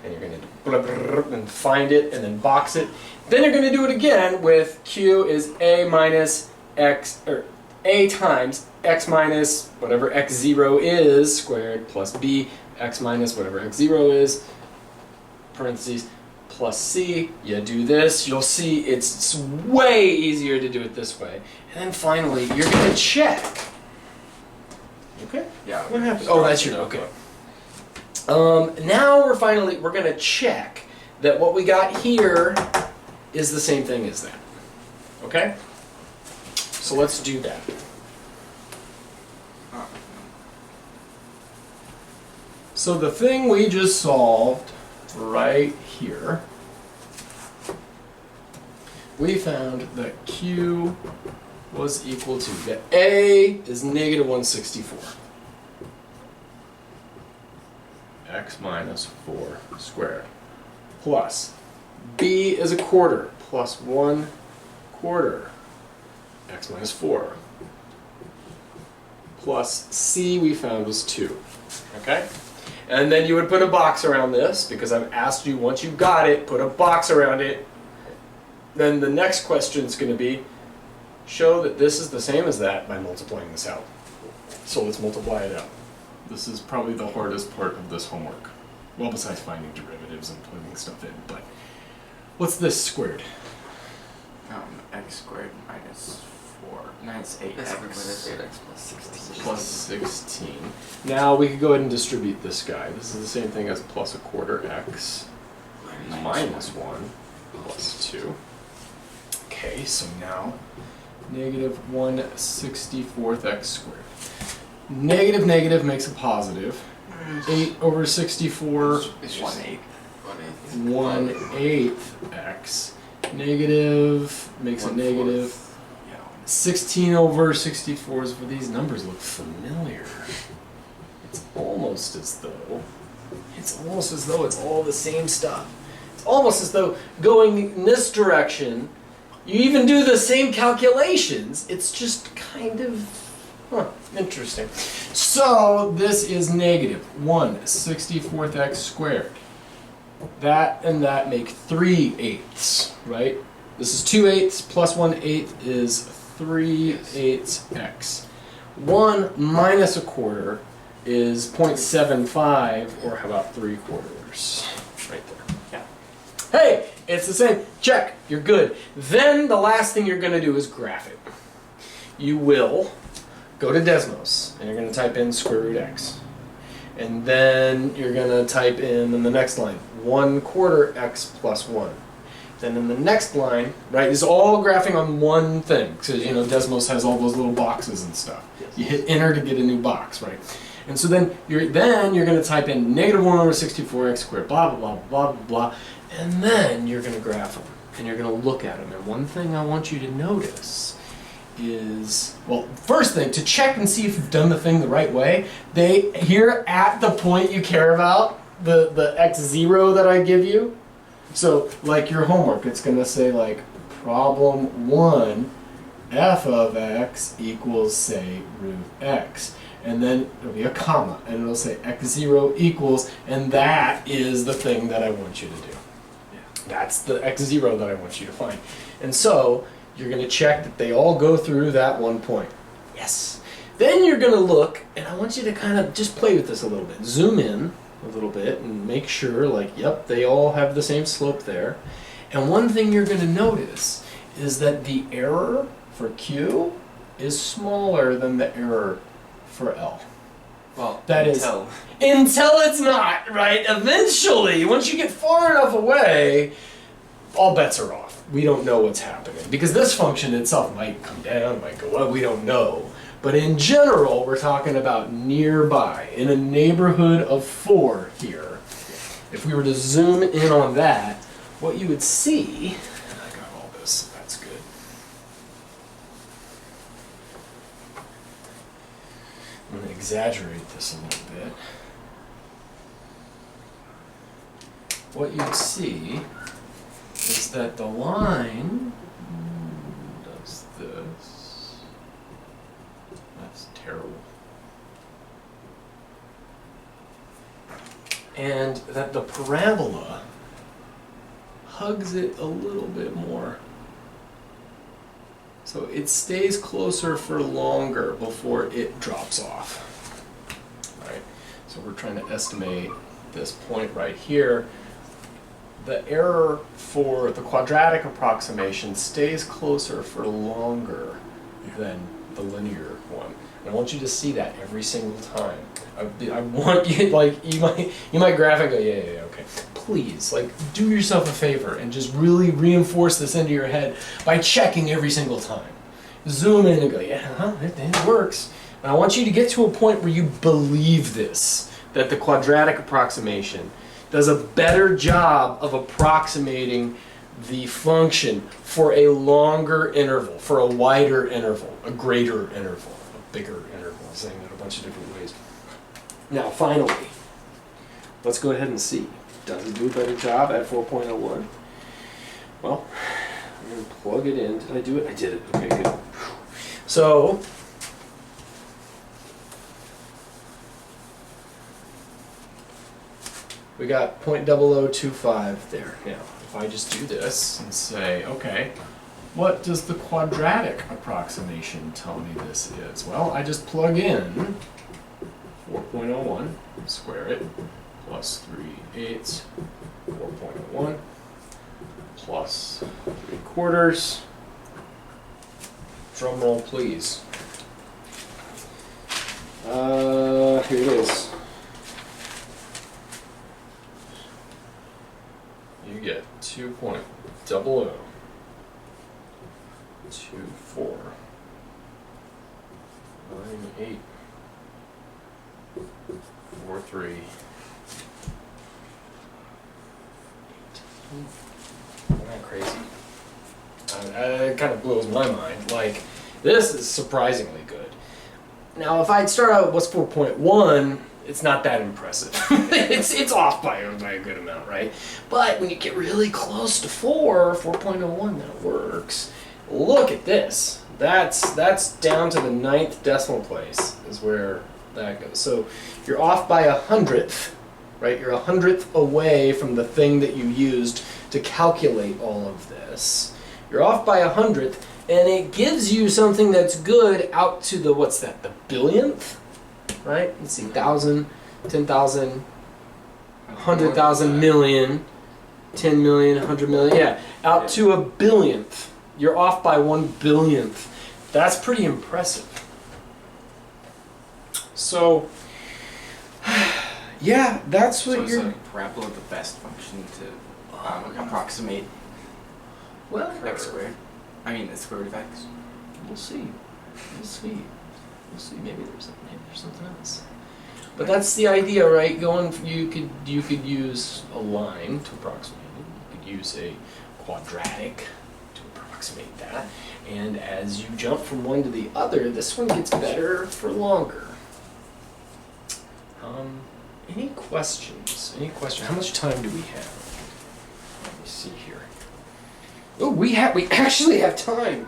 And you're going to blah, blah, blah, and find it and then box it. Then you're going to do it again with Q is A minus X, or A times X minus whatever X0 is squared plus B X minus whatever X0 is, parentheses, plus C. You do this, you'll see it's way easier to do it this way. And then finally, you're going to check. Okay? Yeah. What happened? Oh, that's your, okay. Now we're going to check that what we got here is the same thing as that. Okay? So let's do that. So the thing we just solved right here, we found that Q was equal to, that A is negative 164. X minus 4 squared. Plus B is a quarter, plus 1 quarter. X minus 4. Plus C we found was 2. Okay? And then you would put a box around this, because I've asked you, once you've got it, put a box around it. Then the next question is going to be, show that this is the same as that by multiplying this out. So let's multiply it out. This is probably the hardest part of this homework. Well, besides finding derivatives and plugging stuff in, but what's this squared? X squared minus 4. Minus 8x. That's minus 8x plus 16. Plus 16. Now we could go ahead and distribute this guy. This is the same thing as plus a quarter x minus 1 plus 2. Okay, so now negative 1/64 x squared. Negative negative makes a positive. 8 over 64 It's 1/8. 1/8 x. Negative makes it negative. 16 over 64 is where these numbers look familiar. It's almost as though it's all the same stuff. It's almost as though going in this direction, you even do the same calculations. It's just kind of interesting. So this is negative 1/64 x squared. That and that make 3/8, right? This is 2/8 plus 1/8 is 3/8 x. 1 minus a quarter is 0.75, or how about 3/4? Right there. Yeah. Hey, it's the same. Check. You're good. Then the last thing you're going to do is graph it. You will go to Desmos, and you're going to type in square root x. And then you're going to type in the next line, 1/4 x plus 1. Then in the next line, right, is all graphing on one thing. Because, you know, Desmos has all those little boxes and stuff. Yes. You hit enter to get a new box, right? And so then you're going to type in negative 1 over 64 x squared, blah, blah, blah, blah, blah. And then you're going to graph them. And you're going to look at them. And one thing I want you to notice is, well, first thing, to check and see if you've done the thing the right way, here at the point you care about, the x0 that I give you. So, like your homework, it's going to say, like, problem 1, f of x equals, say, root x. And then there'll be a comma, and it'll say x0 equals, and that is the thing that I want you to do. That's the x0 that I want you to find. And so, You're going to check that they all go through that one point. Yes. Then you're going to look, and I want you to kind of just play with this a little bit. Zoom in a little bit and make sure, like, yep, they all have the same slope there. And one thing you're going to notice is that the error for Q is smaller than the error for L. Well, That is until it's not, right? Eventually, once you get far enough away, all bets are off. We don't know what's happening. Because this function itself might come down, might go up, we don't know. But in general, we're talking about nearby, in a neighborhood of 4 here. If we were to zoom in on that, what you would see, I got all this, that's good. I'm going to exaggerate this a little bit. What you'd see is that the line does this. That's terrible. And that the parabola hugs it a little bit more. So it stays closer for longer before it drops off. All right. So we're trying to estimate this point right here. The error for the quadratic approximation stays closer for longer than the linear one. And I want you to see that every single time. I want you, like, you might graph and go, yeah, okay. Please, like, do yourself a favor and just really reinforce this into your head by checking every single time. Zoom in and go, yeah, it works. And I want you to get to a point where you believe this, that the quadratic approximation does a better job of approximating the function for a longer interval, for a wider interval, a greater interval, a bigger interval. I'm saying that a bunch of different ways. Now, finally, let's go ahead and see. Does it do a better job at 4.01? Well, I'm going to plug it in. Did I do it? I did it. Okay, good. So, we got 0.0025 there. Now, if I just do this and say, okay, what does the quadratic approximation tell me this is? Well, I just plug in 4.01, square it, plus 3/8, 4.01, plus 3/4. Drum roll, please. Here it is. You get 2.0024 98 43 Isn't that crazy? It kind of blows my mind. Like, this is surprisingly good. Now, if I'd start out with what's 4.1, it's not that impressive. it's off by a good amount, right? But when you get really close to 4.01, that works. Look at this. That's down to the 9th decimal place is where that goes. So you're off by 100th, right? You're 100th away from the thing that you used to calculate all of this. You're off by 100th, and it gives you something that's good out to the, what's that, the billionth? Right? Let's see, 1,000, 10,000, 100,000 million, 10 million, 100 million, yeah, out to a billionth. You're off by 1 billionth. That's pretty impressive. So, yeah, that's what so you're... is a parabola the best function to approximate Well, x squared? I mean, the square root of x. We'll see. We'll see. We'll see. Maybe there's something else. But that's the idea, right? You could use a line to approximate it. You could use a quadratic to approximate that. And as you jump from one to the other, this one gets better for longer. Any questions? Any questions? How much time do we have? Let me see here. Oh, we actually have time.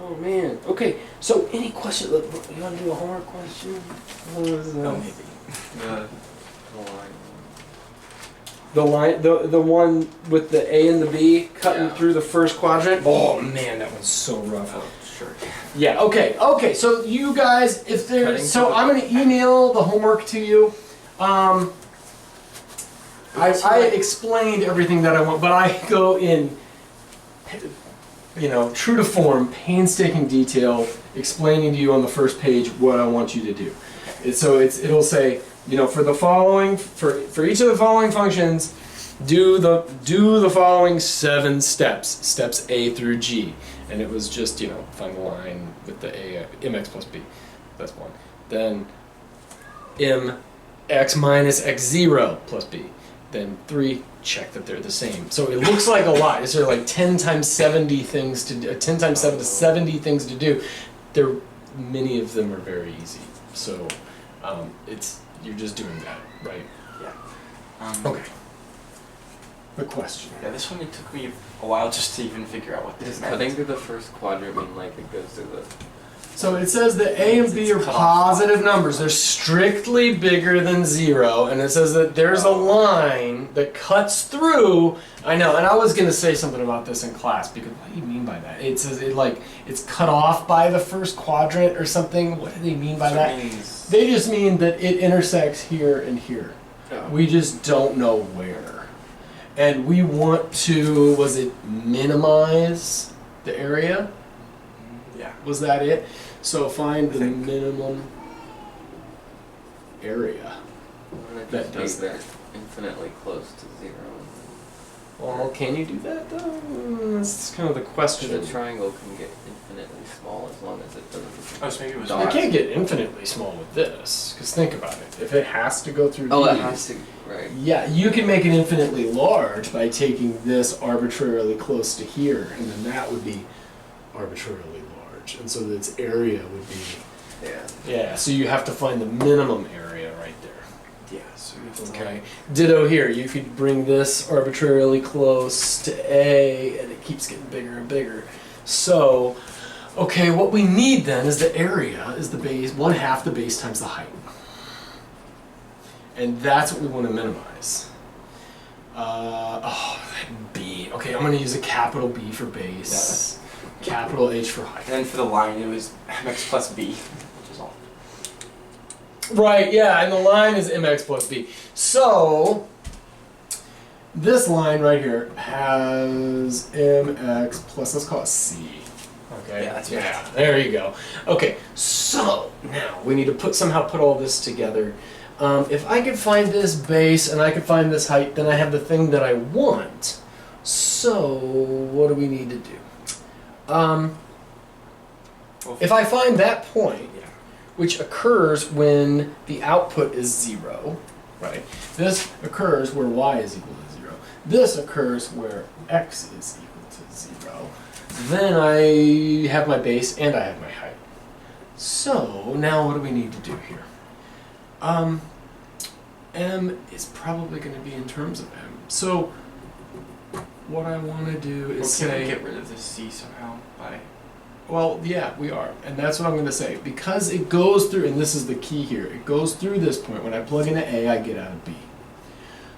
Oh man. Okay. So, any questions? You want to do a homework question? Oh, maybe. The line, the one with the A and the B cutting Yeah. through the first quadrant. Oh man, that one's so rough. Oh, sure. Yeah. Okay. Okay. So you guys, if Cutting there's, so through the- I'm gonna email the homework to you. I explained everything that I want, but I go in, true to form, painstaking detail, explaining to you on the first page what I want you to do. It'll say, for the following, for each of the following functions, do the following 7 steps, steps A through G, and it was just find the line with the A mx plus b, that's one. Then mx minus x0 plus b. Then 3, check that they're the same. So it looks like a lot. Is there like 10 times 70 things to do, 10 times 7 to 70 things to do? Many of them are very easy. So you're just doing that, right? Yeah. Okay. The question. Yeah, this one it took me a while just to even figure out what this Does meant. cutting through the first quadrant mean like it goes through the... So it says that A and B are positive numbers. They're strictly bigger than 0, and it says that there's a line that cuts through. I know, and I was going to say something about this in class, because what do you mean by that? It says it's cut off by the first quadrant or something. What do they mean by that? Means They just mean that it intersects here and here. Oh. We just don't know where. And we want to, minimize the area? yeah. Was that it? So find the think. minimum area. Wouldn't it That just does make that infinitely close to 0? Well, can you do that though? That's kind of the question. Because a triangle can get infinitely small as long as it doesn't... Oh, so maybe it was. It can't get infinitely small with this, because think about it. If it has to go through Oh, these, it has to... Right. yeah, you can make it infinitely large by taking this arbitrarily close to here, and then that would be arbitrarily large, and so its area would be, Yeah. so you have to find the minimum area right there. Yeah, so we have to Okay. Ditto here. You could bring this arbitrarily close to A, and it keeps getting bigger and bigger. So, okay, what we need then is the area is the base, 1/2 the base times the height. And that's what we want to minimize. B. Okay, I'm going to use a capital B for base, capital H for height. And then for the line, it was mx plus b, which is all. Right, yeah, and the line is mx plus b. So, this line right here has mx plus, let's call it c. Okay, Yeah, that's yeah, there you go. Okay, so now we need to somehow put all this together. If I could find this base and I could find this height, then I have the thing that I want. So, what do we need to do? If I find that point, Yeah. which occurs when the output is 0, right? This occurs where y is equal to 0. This occurs where x is equal to 0. Then I have my base and I have my height. So now what do we need to do here? M is probably going to be in terms of m. So what I want to do is Can we say... get rid of this c somehow by... Well, yeah, we are. And that's what I'm going to say. Because it goes through, and this is the key here, it goes through this point. When I plug in an A, I get out a B.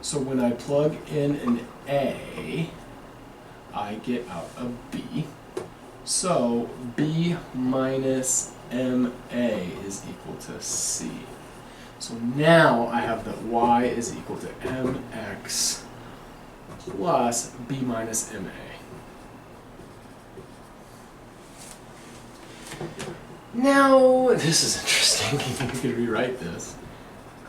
So when I plug in an A, I get out a B. So B minus MA is equal to C. So now I have that y is equal to mx plus B minus MA. Now, this is interesting. You could rewrite this.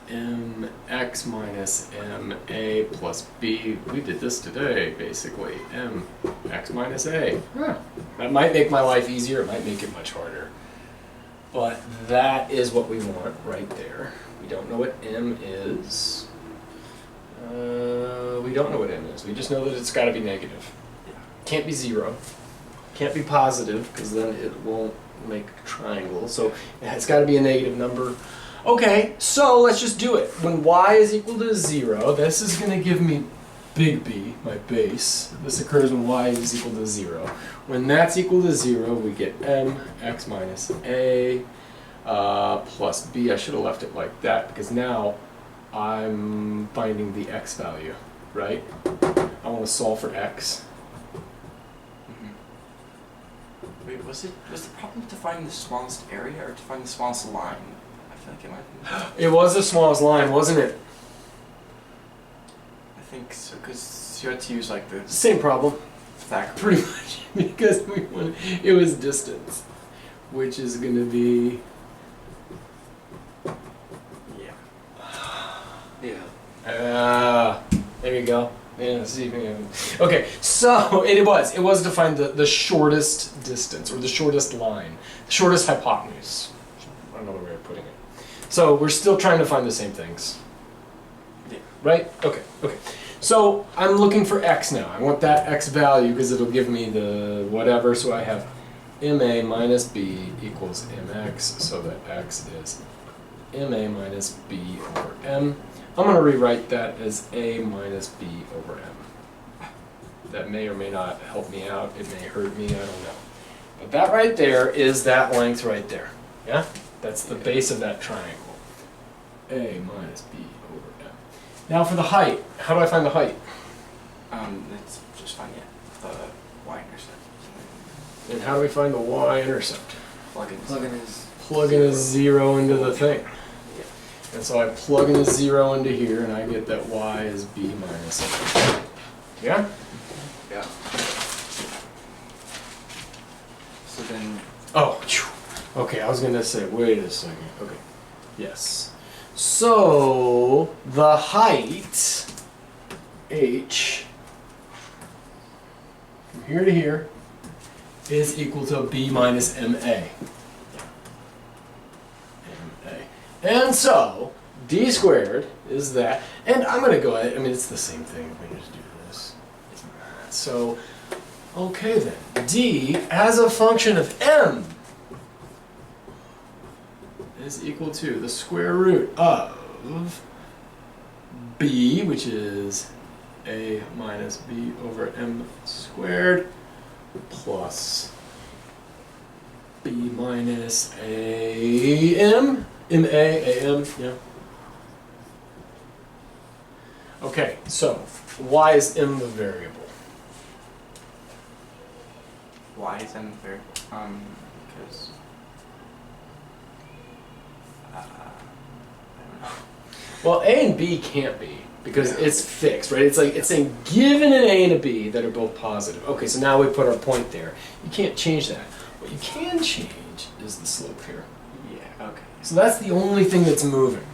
Mx minus ma plus b. We did this today, basically. Mx minus a. Huh. That might make my life easier. It might make it much harder. But that is what we want right there. We don't know what m is. We don't know what m is. We just know that it's got to be negative. Can't be 0. Can't be positive, because then it won't make a triangle. So it's got to be a negative number. Okay, so let's just do it. When y is equal to 0, this is going to give me big B, my base. This occurs when y is equal to 0. When that's equal to 0, we get mx minus a plus b. I should have left it like that, because now I'm finding the x value. right? I want to solve for x. Wait, was the problem to find the smallest area or to find the smallest line? I feel like it might be. It was the smallest line, wasn't it? I think so, because you had to use like the Same problem, Thackeray. pretty much, because it was distance, which is going to be. Yeah. Yeah. There you go. Yeah, see if we can. Okay, so it was to find the shortest distance, or the shortest line, the shortest hypotenuse. Another way of putting it. So we're still trying to find the same things. Yeah. Right? Okay, okay. So I'm looking for x now. I want that x value because it'll give me the whatever. So I have ma minus b equals mx, so that x is ma minus b over m. I'm going to rewrite that as a minus b over m. That may or may not help me out. It may hurt me. I don't know. But that right there is that length right there. Yeah? That's the base of that triangle. A minus b over m. Now for the height. How do I find the height? Let's just find the y-intercept. And how do we find the y-intercept? Plug in. Plug in a 0 into the thing. And so I plug in a 0 into here, and I get that y is b minus m. Yeah? Yeah. So then. Oh, okay, I was going to say, wait a second. Okay. Yes. So, the height, h, from here to here, is equal to b minus ma. And so, d squared is that, and I'm going to go ahead, I mean, it's the same thing, we just do this. So, okay then, d as a function of m is equal to the square root of b, which is a minus b over m squared, plus b minus am. M-A-A-M, yeah. Okay, so why is m the variable? Why is m variable? Because I don't know. Well, a and b can't be because it's fixed, right? It's like it's saying given an a and a b that are both positive. Okay, so now we put our point there. You can't change that. What you can change is the slope here. Yeah. Okay. So that's the only thing that's moving.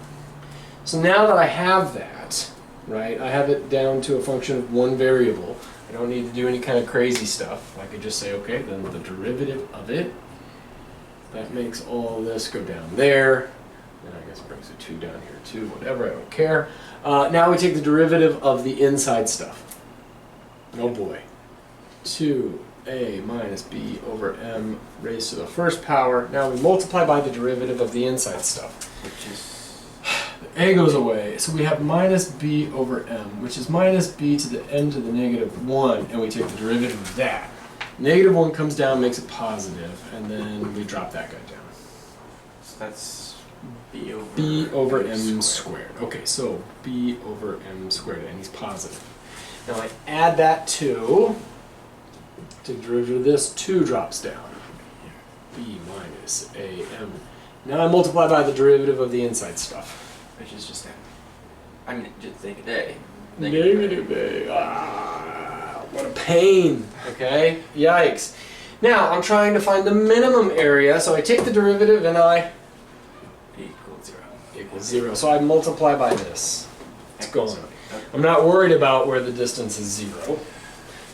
So now that I have that, right, I have it down to a function of one variable. I don't need to do any kind of crazy stuff. I could just say, okay, then the derivative of it, that makes all this go down there. And I guess it brings a 2 down here too, whatever, I don't care. Now we take the derivative of the inside stuff. Oh boy. 2a minus b over m raised to the first power. Now we multiply by the derivative of the inside stuff. Which is The a goes away, so we have minus b over m, which is minus b to the n to the negative 1, and we take the derivative of that. Negative 1 comes down, makes it positive, and then we drop that guy down. so that's b over m squared. Okay, so b over m squared, and he's positive. Now I add that to, take the derivative of this, 2 drops down. b minus am. Now I multiply by the derivative of the inside stuff. Which is just m. I mean, just take a day. Negative a. Ah, what a pain. Okay, yikes. Now I'm trying to find the minimum area, so I take the derivative and I Equals 0. equals 0. So I multiply by this. It's gone. Okay. I'm not worried about where the distance is 0,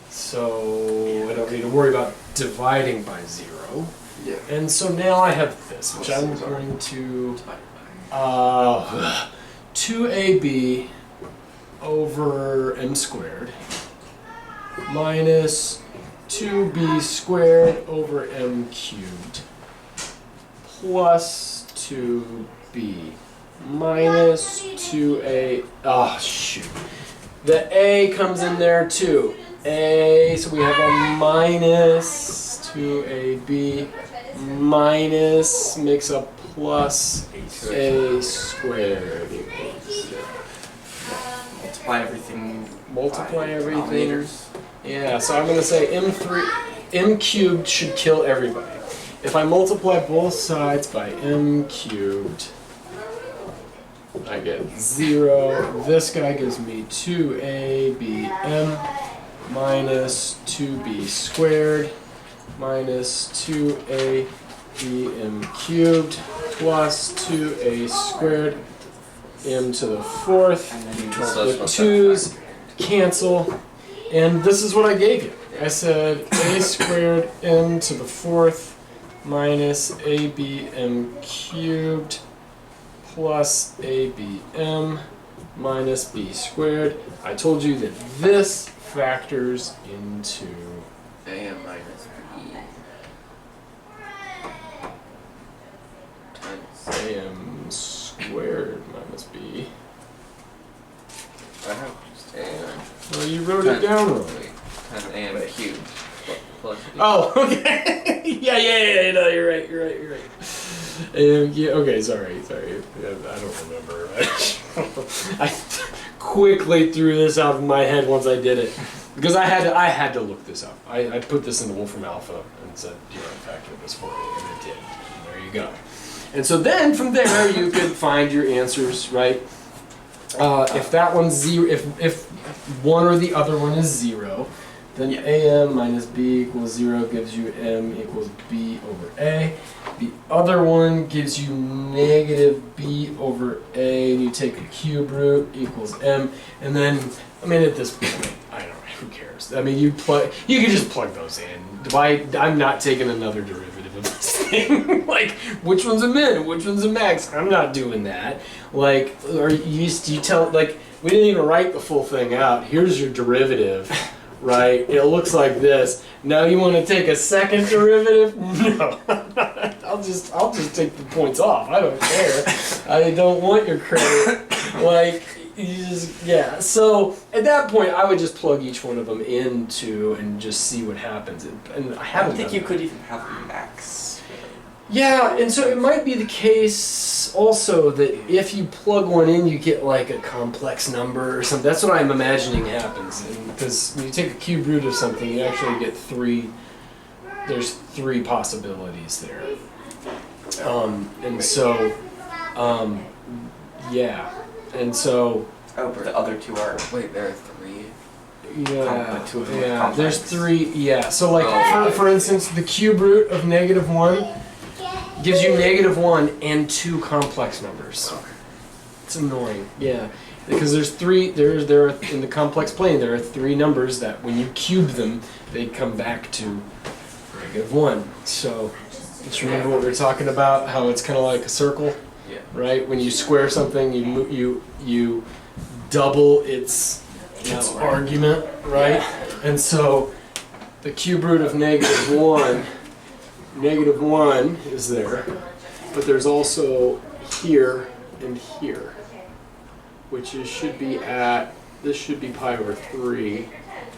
so I don't need to worry about dividing by 0. Yeah. And so now I have this, which I'm Plus going to Divided by. 2ab over m squared minus 2b squared over m cubed plus 2b minus 2a. Oh, shoot. The a comes in there too. A, so we have a minus 2ab minus makes a plus a squared equals 0. multiply everything. Multiply by everything. denominators. Yeah, so I'm gonna say m cubed should kill everybody. If I multiply both sides by m cubed, I get 0. This guy gives me 2abm minus 2b squared minus 2abm cubed plus 2a squared m to the 4th. And then you Told us The what that 2's cancel, and this is what I gave you. I said a squared m to the 4th minus abm cubed plus abm minus b squared. I told you that this factors into AM minus B times am squared minus b. I have just AM Well, you wrote it down wrong. times AM cubed plus B. Oh, okay. yeah. No, you're right. Yeah, okay, sorry. Yeah, I don't remember. I quickly threw this out of my head once I did it because I had to look this up. I put this in Wolfram Alpha and said, factor this for me, and it did. And there you go. And so then from there you could find your answers, right? If that one's 0, if one or the other one is 0. Then am minus b equals 0 gives you m equals b over a. The other one gives you negative b over a, and you take a cube root equals m. And then, I mean, at this point, I don't know, who cares? I mean, you can just plug those in. I'm not taking another derivative of this thing. Like, which one's a min? Which one's a max? I'm not doing that. Like, or you tell, like, we didn't even write the full thing out. Here's your derivative. Right? It looks like this. Now you want to take a second derivative? No. I'll just take the points off. I don't care. I don't want your credit. Like, you just, yeah. So at that point, I would just plug each one of them into and just see what happens. And I I haven't don't think done you that. could even have a max. Yeah, and so it might be the case also that if you plug one in, you get like a complex number or something. That's what I'm imagining happens. Because when you take a cube root of something, you actually get there's 3 possibilities there. Yeah. And so, Oh, but the other two are. Wait, there are 3? yeah, Two of them are yeah, complex. there's 3, yeah. So like, Oh. for instance, the cube root of -1 gives you -1 and 2 complex numbers. It's annoying, yeah, because there's 3. There are, in the complex plane, there are 3 numbers that when you cube them, they come back to -1. So just remember what we were talking about, how it's kind of like a circle, Yeah. right? When you square something, you double its argument, right? And so the cube root of -1 is there, but there's also here and here, which should be this should be pi over 3.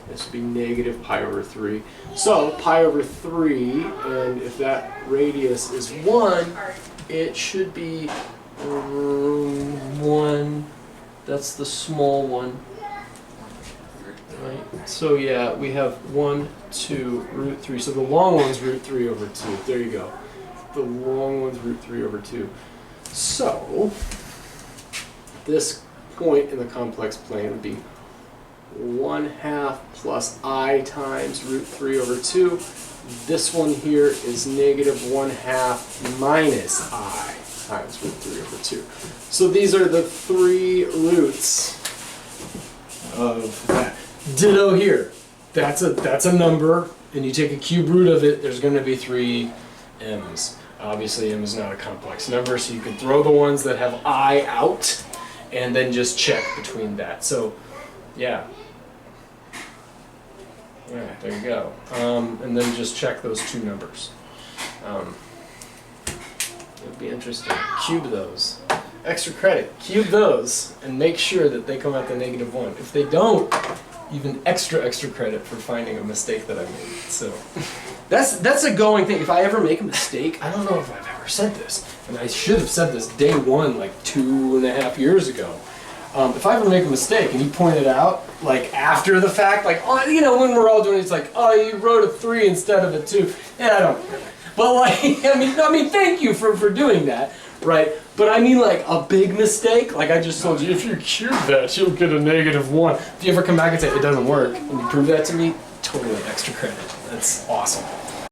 This would be negative pi over 3. So pi over 3, and if that radius is 1, it should be 1. That's the small one. Right. So yeah, we have 1, 2, root 3. So the long one's root 3 over 2. There you go. The long one's root 3 over 2. So this point in the complex plane would be 1/2 plus I times root 3 over 2. This one here is -1/2 minus I times root 3 over 2. So these are the 3 roots of that. Ditto here. That's a number, and you take a cube root of it, there's going to be 3 m's. Obviously, m is not a complex number, so you can throw the ones that have I out, and then just check between that. So, yeah. Alright, there you go. And then just check those 2 numbers. It'd be interesting. Cube those. Extra credit. Cube those, and make sure that they come out to -1. If they don't, even extra credit for finding a mistake that I made. So that's a going thing. If I ever make a mistake, I don't know if I've ever said this, and I should have said this day one, like 2.5 years ago. if I ever make a mistake and you point it out, like after the fact, like, oh, you know, when we're all doing it, it's like, oh, you wrote a 3 instead of a 2. Yeah, I don't care. But like, I mean, thank you for doing that, right? But I mean, like a big mistake. Like I just told you, if you cube that, you'll get a -1. If you ever come back and say it doesn't work, and you prove that to me, totally extra credit. That's awesome.